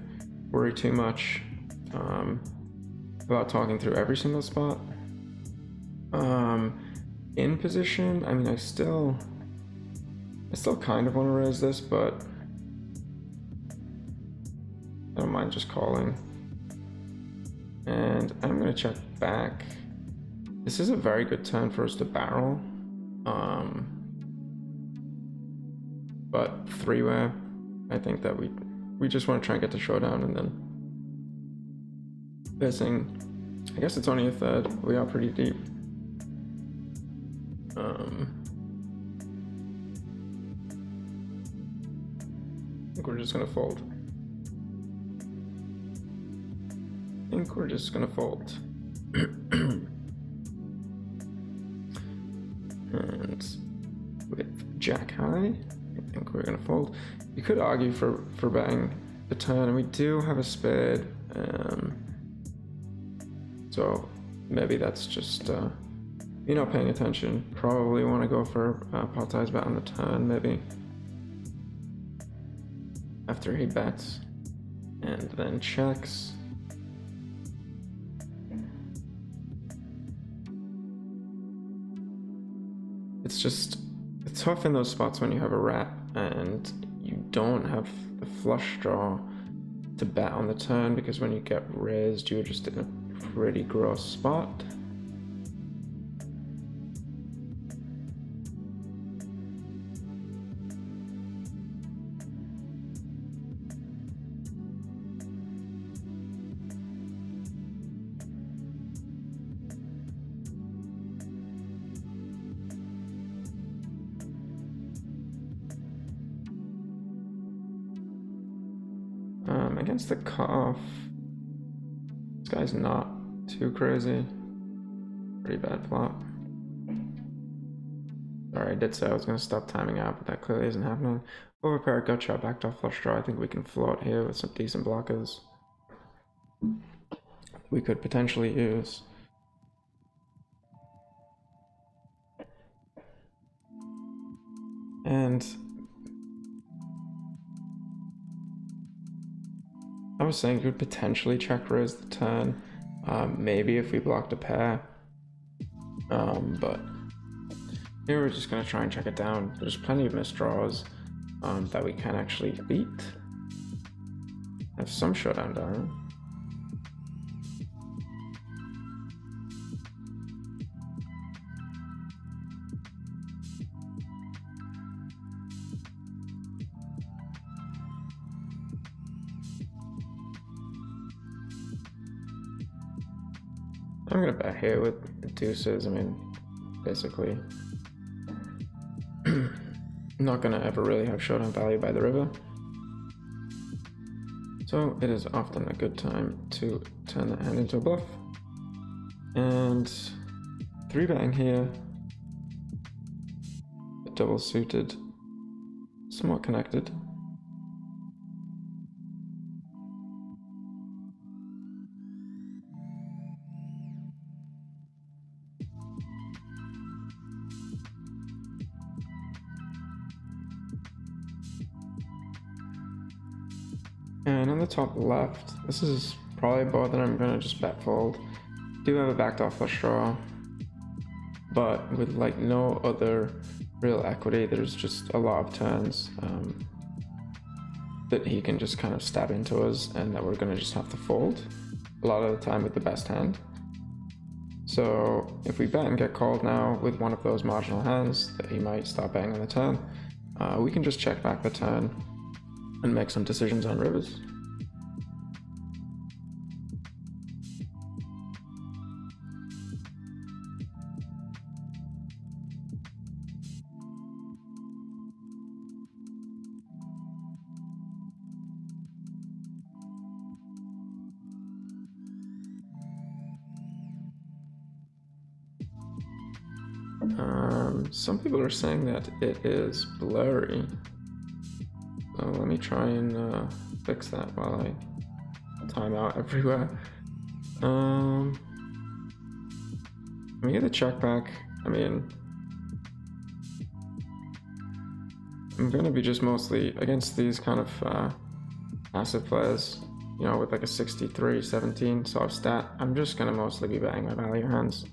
worry too much about talking through every single spot. In position, I mean, I still kind of want to raise this, but I don't mind just calling. And I'm gonna check back. This is a very good turn for us to barrel. But three-way, I think that we just want to try and get the showdown, and then facing, I guess it's only a third. We are pretty deep. I think we're just gonna fold. And with Jack high, I think we're gonna fold. You could argue for betting the turn, and we do have a spade. So maybe that's just you're not paying attention. Probably want to go for pot size bet on the turn, maybe after he bets and then checks. It's tough in those spots when you have a rat and you don't have the flush draw to bet on the turn, because when you get raised, you're just in a pretty gross spot. Against the cutoff, this guy's not too crazy. Pretty bad flop. Sorry, I did say I was going to stop timing out, but that clearly isn't happening. Overpair, gut shot, backdoor flush draw. I think we can float here with some decent blockers. We could potentially use. And I was saying you could potentially check raise the turn, maybe if we blocked a pair. But here we're just gonna try and check it down. There's plenty of misdraws that we can actually beat. Have some showdown down. I'm gonna bet here with the deuces. I mean, basically, not gonna ever really have showdown value by the river. So it is often a good time to turn that hand into a bluff. And 3-betting here, double suited, somewhat connected. And on the top left, this is probably a board that I'm gonna just bet fold. Do have a backdoor flush draw, but with like no other real equity, there's just a lot of turns that he can just kind of stab into us, and that we're gonna just have to fold a lot of the time with the best hand. So if we bet and get called now with one of those marginal hands that he might start betting on the turn, we can just check back the turn and make some decisions on rivers. Some people are saying that it is blurry. So let me try and fix that while I time out everywhere. Let me get the check back. I mean, I'm gonna be just mostly against these kind of passive players, you know, with like a 63-17 soft stat. I'm just gonna mostly be betting my value hands.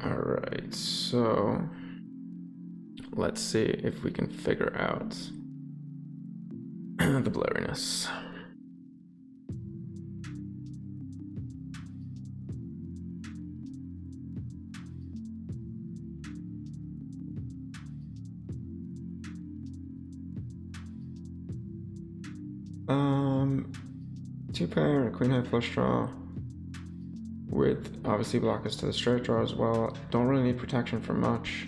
Alright, so let's see if we can figure out the blurriness. Two pair and a queen high flush draw with obviously blockers to the straight draw as well. Don't really need protection for much.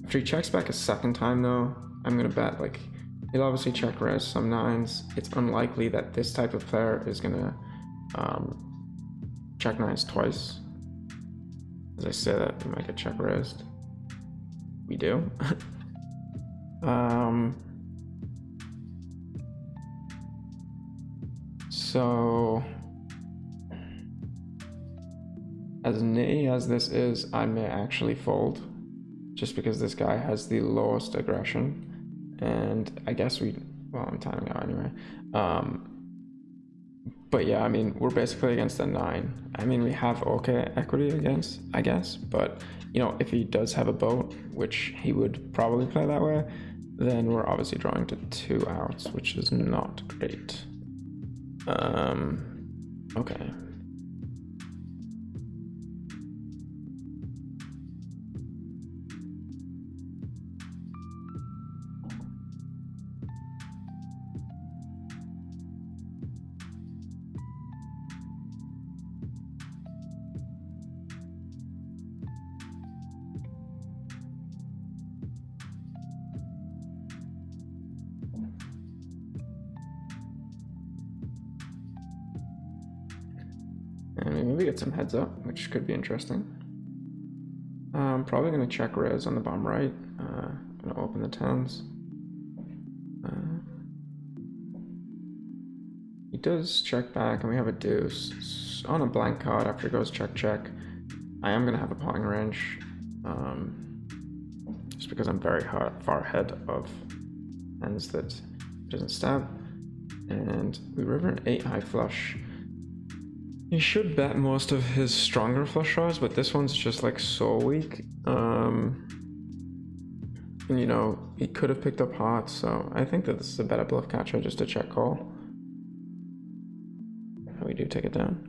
After he checks back a second time though, I'm gonna bet like he'll obviously check raise some nines. It's unlikely that this type of player is gonna check nines twice. As I say that, we might get check raised. We do. So as nitty as this is, I may actually fold just because this guy has the lowest aggression, and I guess well, I'm timing out anyway. But yeah, I mean, we're basically against a 9. I mean, we have okay equity against, I guess, but you know, if he does have a boat, which he would probably play that way, then we're obviously drawing to 2 outs, which is not great. Okay. And maybe get some heads up, which could be interesting. I'm probably going to check raise on the bottom right. Going to open the 10s. He does check back, and we have a deuce. On a blank card after it goes check, check, I am going to have a potting range. Just because I'm very far ahead of hands that doesn't stab. And we river an 8 high flush. He should bet most of his stronger flush draws, but this one's just like so weak. And you know, he could have picked up hearts, so I think that this is a better bluff catcher just to check call. We do take it down.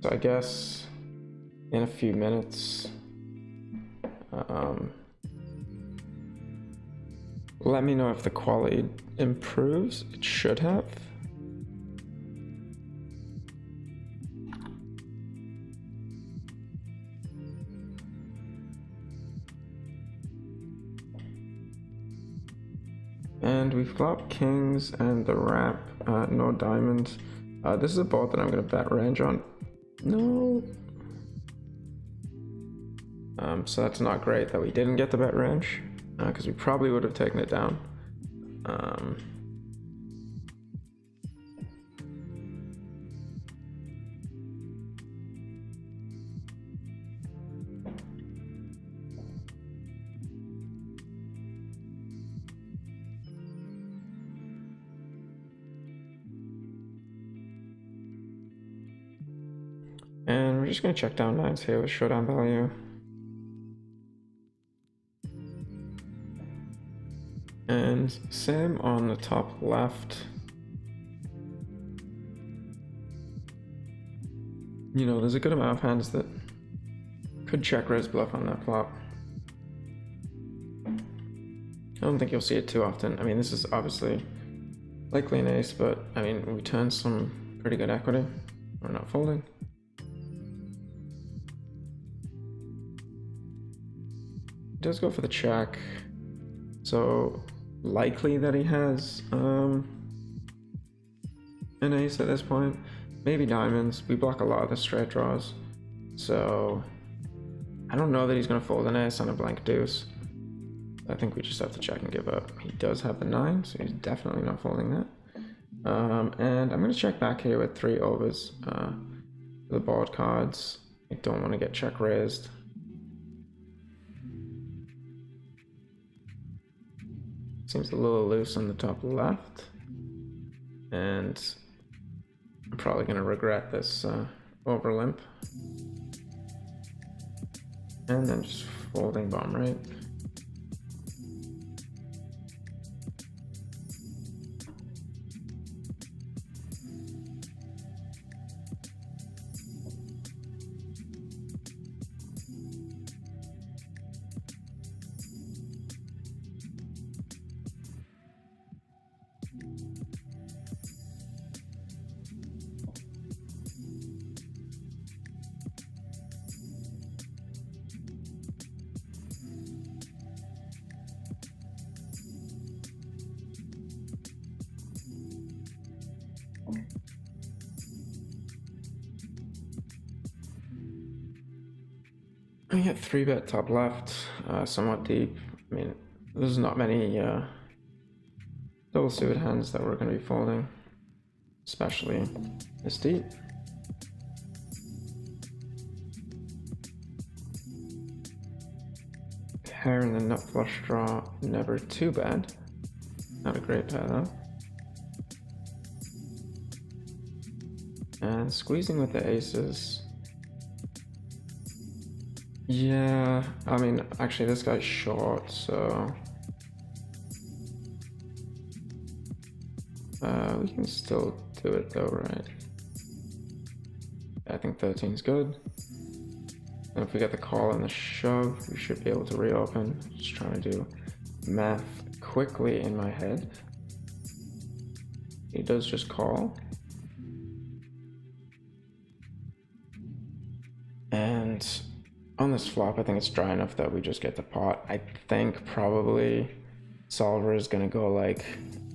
So I guess in a few minutes, let me know if the quality improves. It should have. And we've got kings and the wrap, no diamonds. This is a board that I'm gonna bet range on. No. So that's not great that we didn't get the bet range, because we probably would have taken it down. And we're just going to check down nines here with showdown value. And same on the top left. You know, there's a good amount of hands that could check raise bluff on that flop. I don't think you'll see it too often. I mean, this is obviously likely an ace, but I mean, we turn some pretty good equity. We're not folding. He does go for the check, so likely that he has an ace at this point. Maybe diamonds. We block a lot of the straight draws, so I don't know that he's going to fold an ace on a blank deuce. I think we just have to check and give up. He does have the 9, so he's definitely not folding that. And I'm going to check back here with 3 overs. The board cards. I don't want to get check raised. Seems a little loose on the top left. And I'm probably going to regret this over limp. And then just folding bomb right. I get 3-bet top left, somewhat deep. I mean, there's not many double suited hands that we're going to be folding, especially this deep. Pair and the nut flush draw, never too bad. Not a great pair though. And squeezing with the aces. Yeah, I mean, actually this guy's short, so we can still do it though, right? I think 13's good. And if we get the call and the shove, we should be able to reopen. Just trying to do math quickly in my head. He does just call. And on this flop, I think it's dry enough that we just get the pot. I think probably solver is going to go like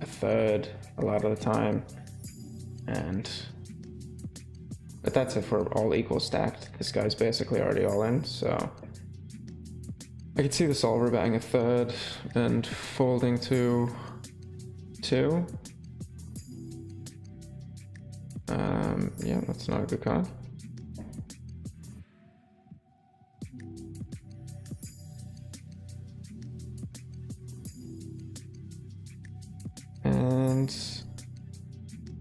a third a lot of the time. But that's if we're all equal stacked. This guy's basically already all in, so I could see the solver betting a third and folding to 2. Yeah, that's not a good card. And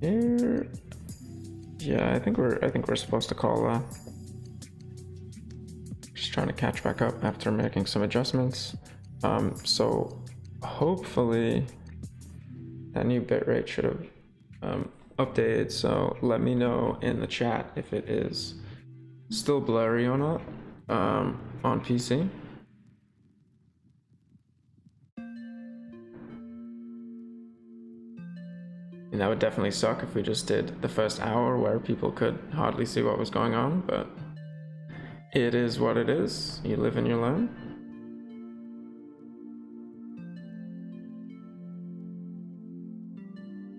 here, yeah, I think we're supposed to call. Just trying to catch back up after making some adjustments. So hopefully that new bitrate should have updated. So let me know in the chat if it is still blurry or not on PC. And that would definitely suck if we just did the first hour where people could hardly see what was going on, but it is what it is. You live and you learn.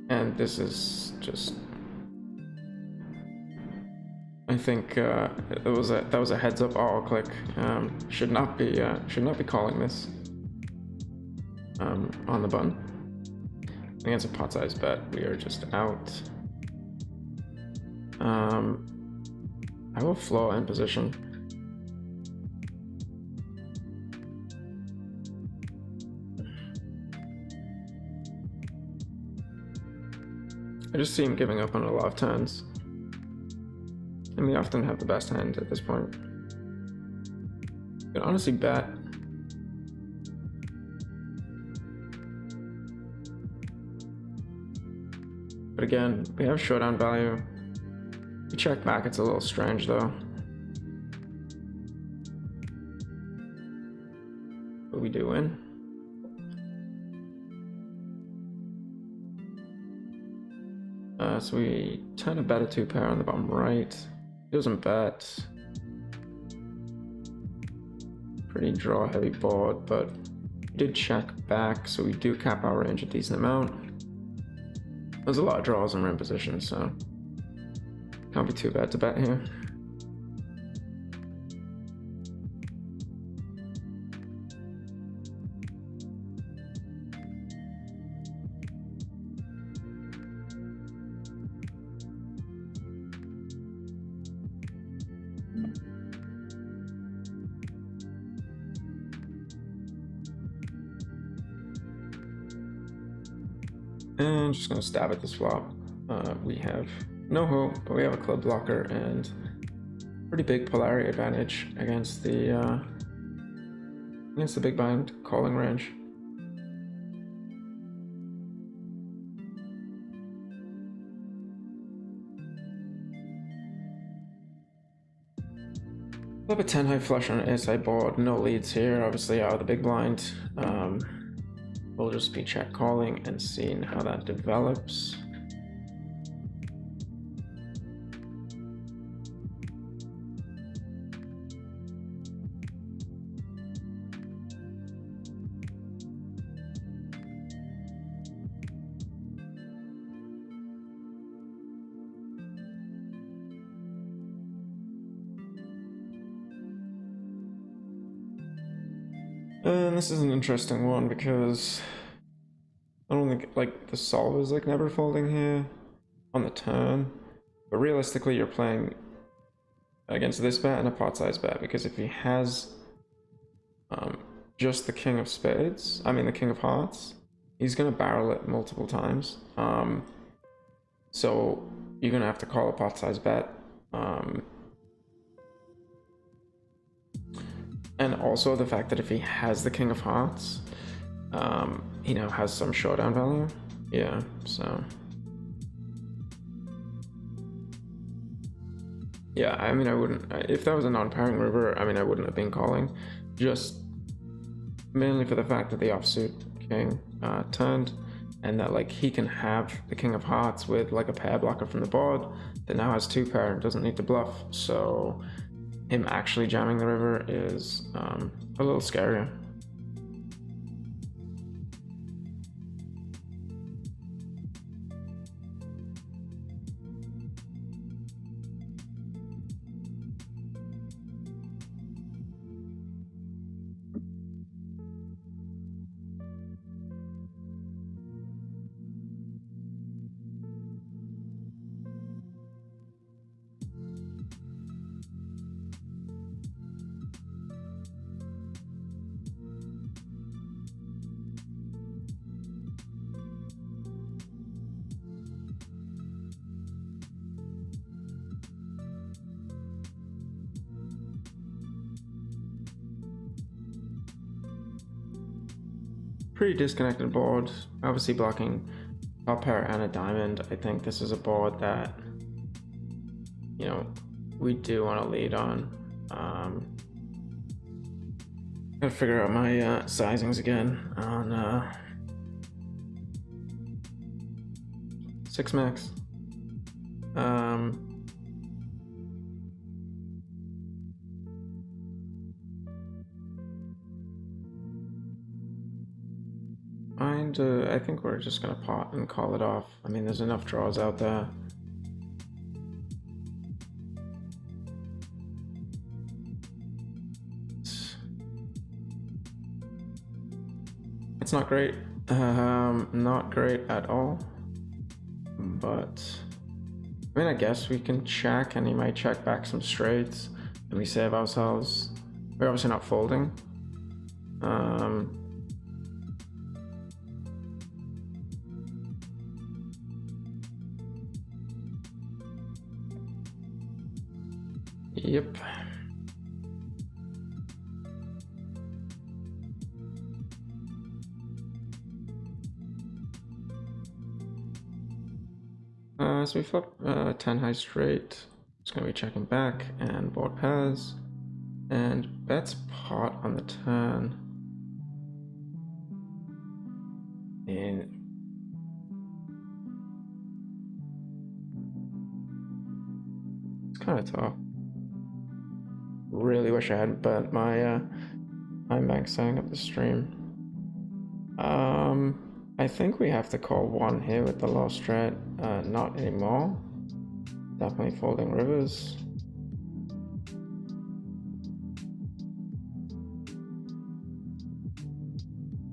And this is just, I think that was a heads up all click. Should not be calling this on the button. I think it's a pot size bet. We are just out. I will flow in position. I just see him giving up on a lot of turns. and we often have the best hand at this point. You can honestly bet. But again, we have showdown value. We check back, it's a little strange though. But we do win. So we turn a bet a 2-pair on the bottom right. He doesn't bet. Pretty draw heavy board, but we did check back, so we do cap our range a decent amount. There's a lot of draws and we're in position, so can't be too bad to bet here. And just gonna stab at this flop. We have no hope, but we have a club blocker and pretty big polarity advantage against the big blind calling range. Flop a 10 high flush on an ace-high board, no leads here, obviously out of the big blind. We'll just be check calling and seeing how that develops. And this is an interesting one because I don't think like the solve is like never folding here on the turn, but realistically you're playing against this bet and a pot size bet, because if he has just the king of spades, I mean the king of hearts, he's gonna barrel it multiple times. So you're gonna have to call a pot size bet. And also the fact that if he has the king of hearts, he now has some showdown value. Yeah, so. Yeah, I mean, I wouldn't, if that was a non-pairing river, I mean, I wouldn't have been calling, just mainly for the fact that the offsuit king turned, and that like he can have the king of hearts with like a pair blocker from the board that now has 2-pair and doesn't need to bluff, so him actually jamming the river is a little scarier. Pretty disconnected board, obviously blocking top pair and a diamond. I think this is a board that, you know, we do want to lead on. Gotta figure out my sizings again on 6 max. I think we're just gonna pot and call it off. I mean, there's enough draws out there. It's not great. Not great at all. But I mean, I guess we can check, and he might check back some straights, and we save ourselves. We're obviously not folding. Yep. So we flip 10 high straight. It's going to be checking back and board pairs. And bets pot on the turn. And it's kind of tough. Really wish I hadn't burnt my time bank setting up the stream. I think we have to call one here with the low strat. Not anymore. Definitely folding rivers.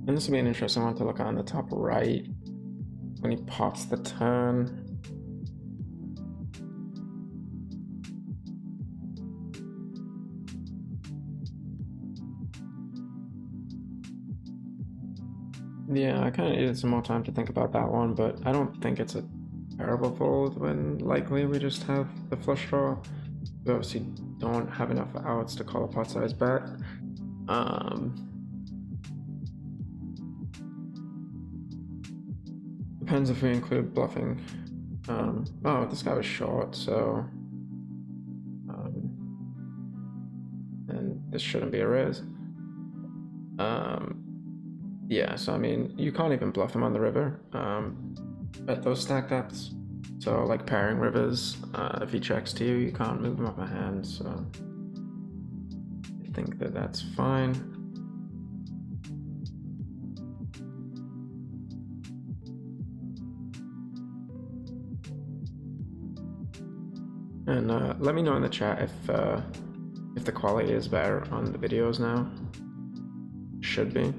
And this will be an interesting one to look on the top right when he pops the turn. Yeah, I kind of needed some more time to think about that one, but I don't think it's a terrible fold when likely we just have the flush draw. We obviously don't have enough outs to call a pot size bet. Depends if we include bluffing. Oh, this guy was short, so and this shouldn't be a raise. Yeah, so I mean, you can't even bluff him on the river at those stack depths. So like pairing rivers, if he checks to you, you can't move him up a hand. So I think that that's fine. And let me know in the chat if the quality is better on the videos now. Should be.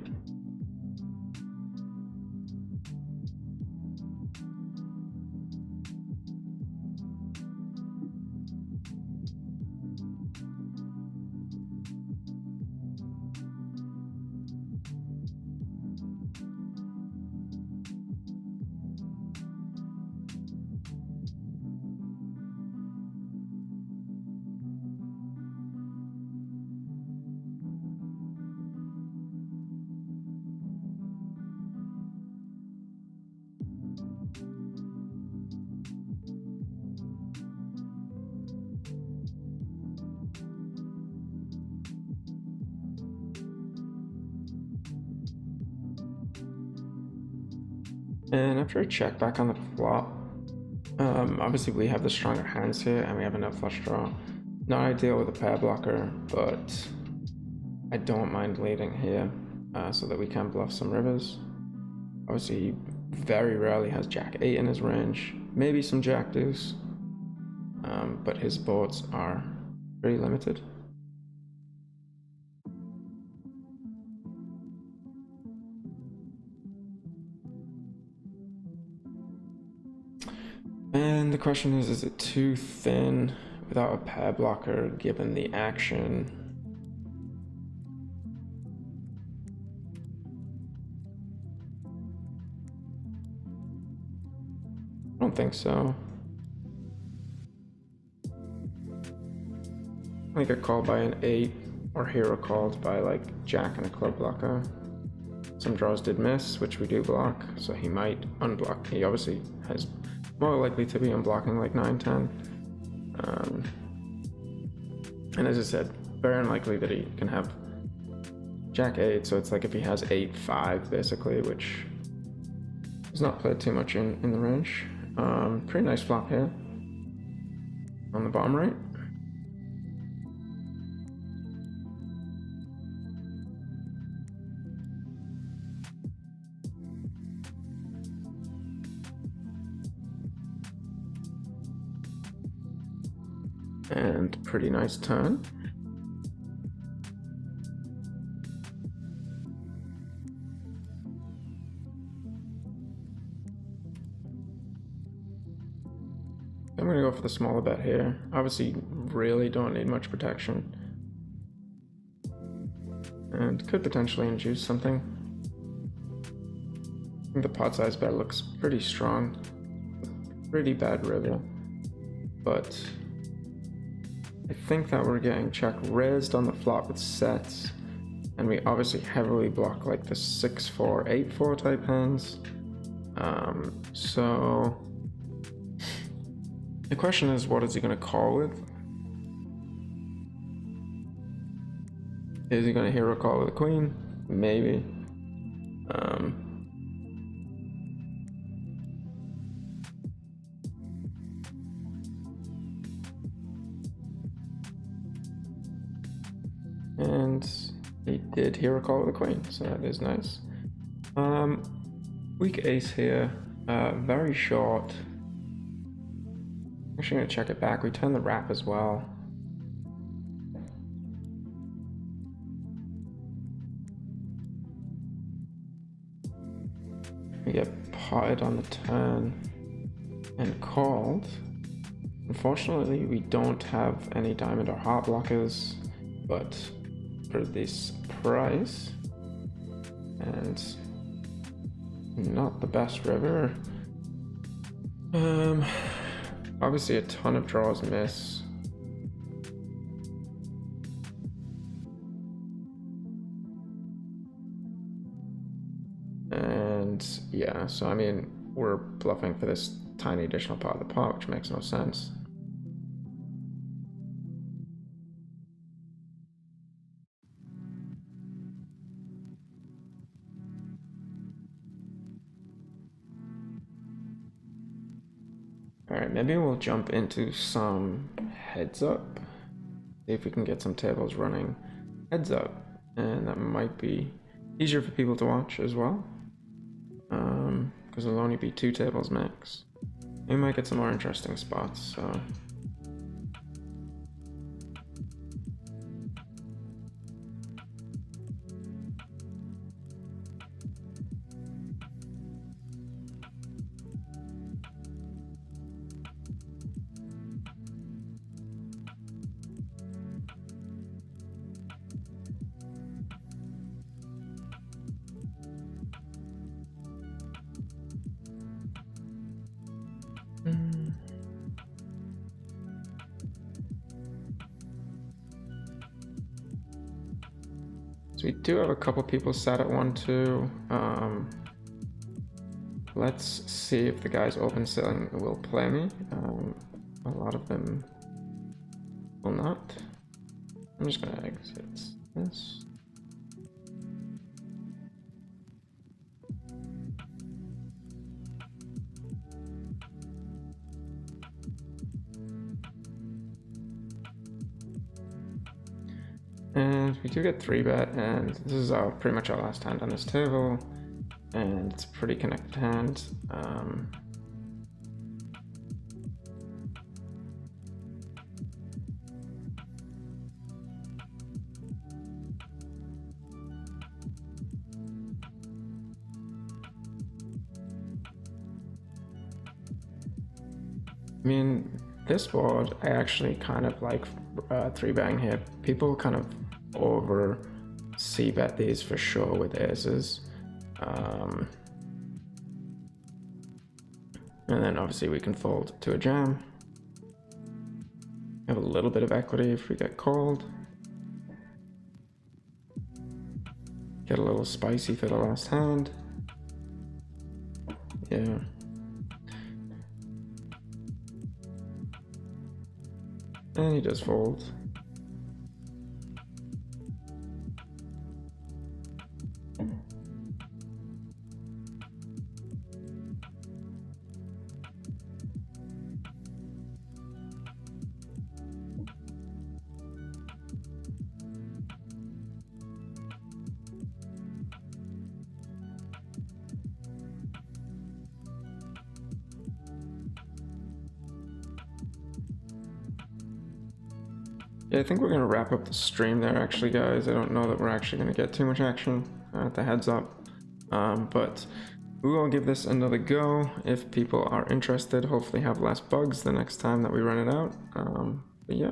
And after a check back on the flop, obviously we have the stronger hands here and we have enough flush draw. Not ideal with a pair blocker, but I don't mind leading here so that we can bluff some rivers. Obviously he very rarely has jack 8 in his range, maybe some jack deuce, but his boards are pretty limited. And the question is it too thin without a pair blocker given the action? I don't think so. I get called by an 8 or hero called by like jack and a club blocker. Some draws did miss, which we do block, so he might unblock. He obviously has more likely to be unblocking like 9-10. And as I said, very unlikely that he can have jack 8, so it's like if he has 8-5 basically, which is not played too much in the range. Pretty nice flop here on the bottom right. And pretty nice turn. I'm gonna go for the smaller bet here. Obviously, really don't need much protection. And could potentially induce something. I think the pot size bet looks pretty strong. Pretty bad river. But I think that we're getting check raised on the flop with sets, and we obviously heavily block like the 6-4, 8-4 type hands. So the question is, what is he going to call with? Is he going to hero call with a queen? Maybe. And he did hero call with a queen, so that is nice. Weak ace here, very short. Actually gonna check it back. We turn the wrap as well. We get potted on the turn and called. Unfortunately, we don't have any diamond or heart blockers, but for this price, and not the best river. Obviously a ton of draws miss. And yeah, so I mean, we're bluffing for this tiny additional part of the pot, which makes no sense. Alright, maybe we'll jump into some heads up. See if we can get some tables running heads up. And that might be easier for people to watch as well. Because there'll only be 2 tables max. We might get some more interesting spots, so. So we do have a couple people sat at 1-2. Let's see if the guys open selling will play me. A lot of them will not. I'm just gonna exit this. And we do get 3-bet, and this is pretty much our last hand on this table, and it's a pretty connected hand. I mean, this board, I actually kind of like 3-betting here. People kind of over c-bet these for sure with aces. And then obviously we can fold to a jam. Have a little bit of equity if we get called. Get a little spicy for the last hand. Yeah. And he does fold. Yeah, I think we're gonna wrap up the stream there actually, guys. I don't know that we're actually gonna get too much action at the heads up, but we will give this another go if people are interested. Hopefully have less bugs the next time that we run it out.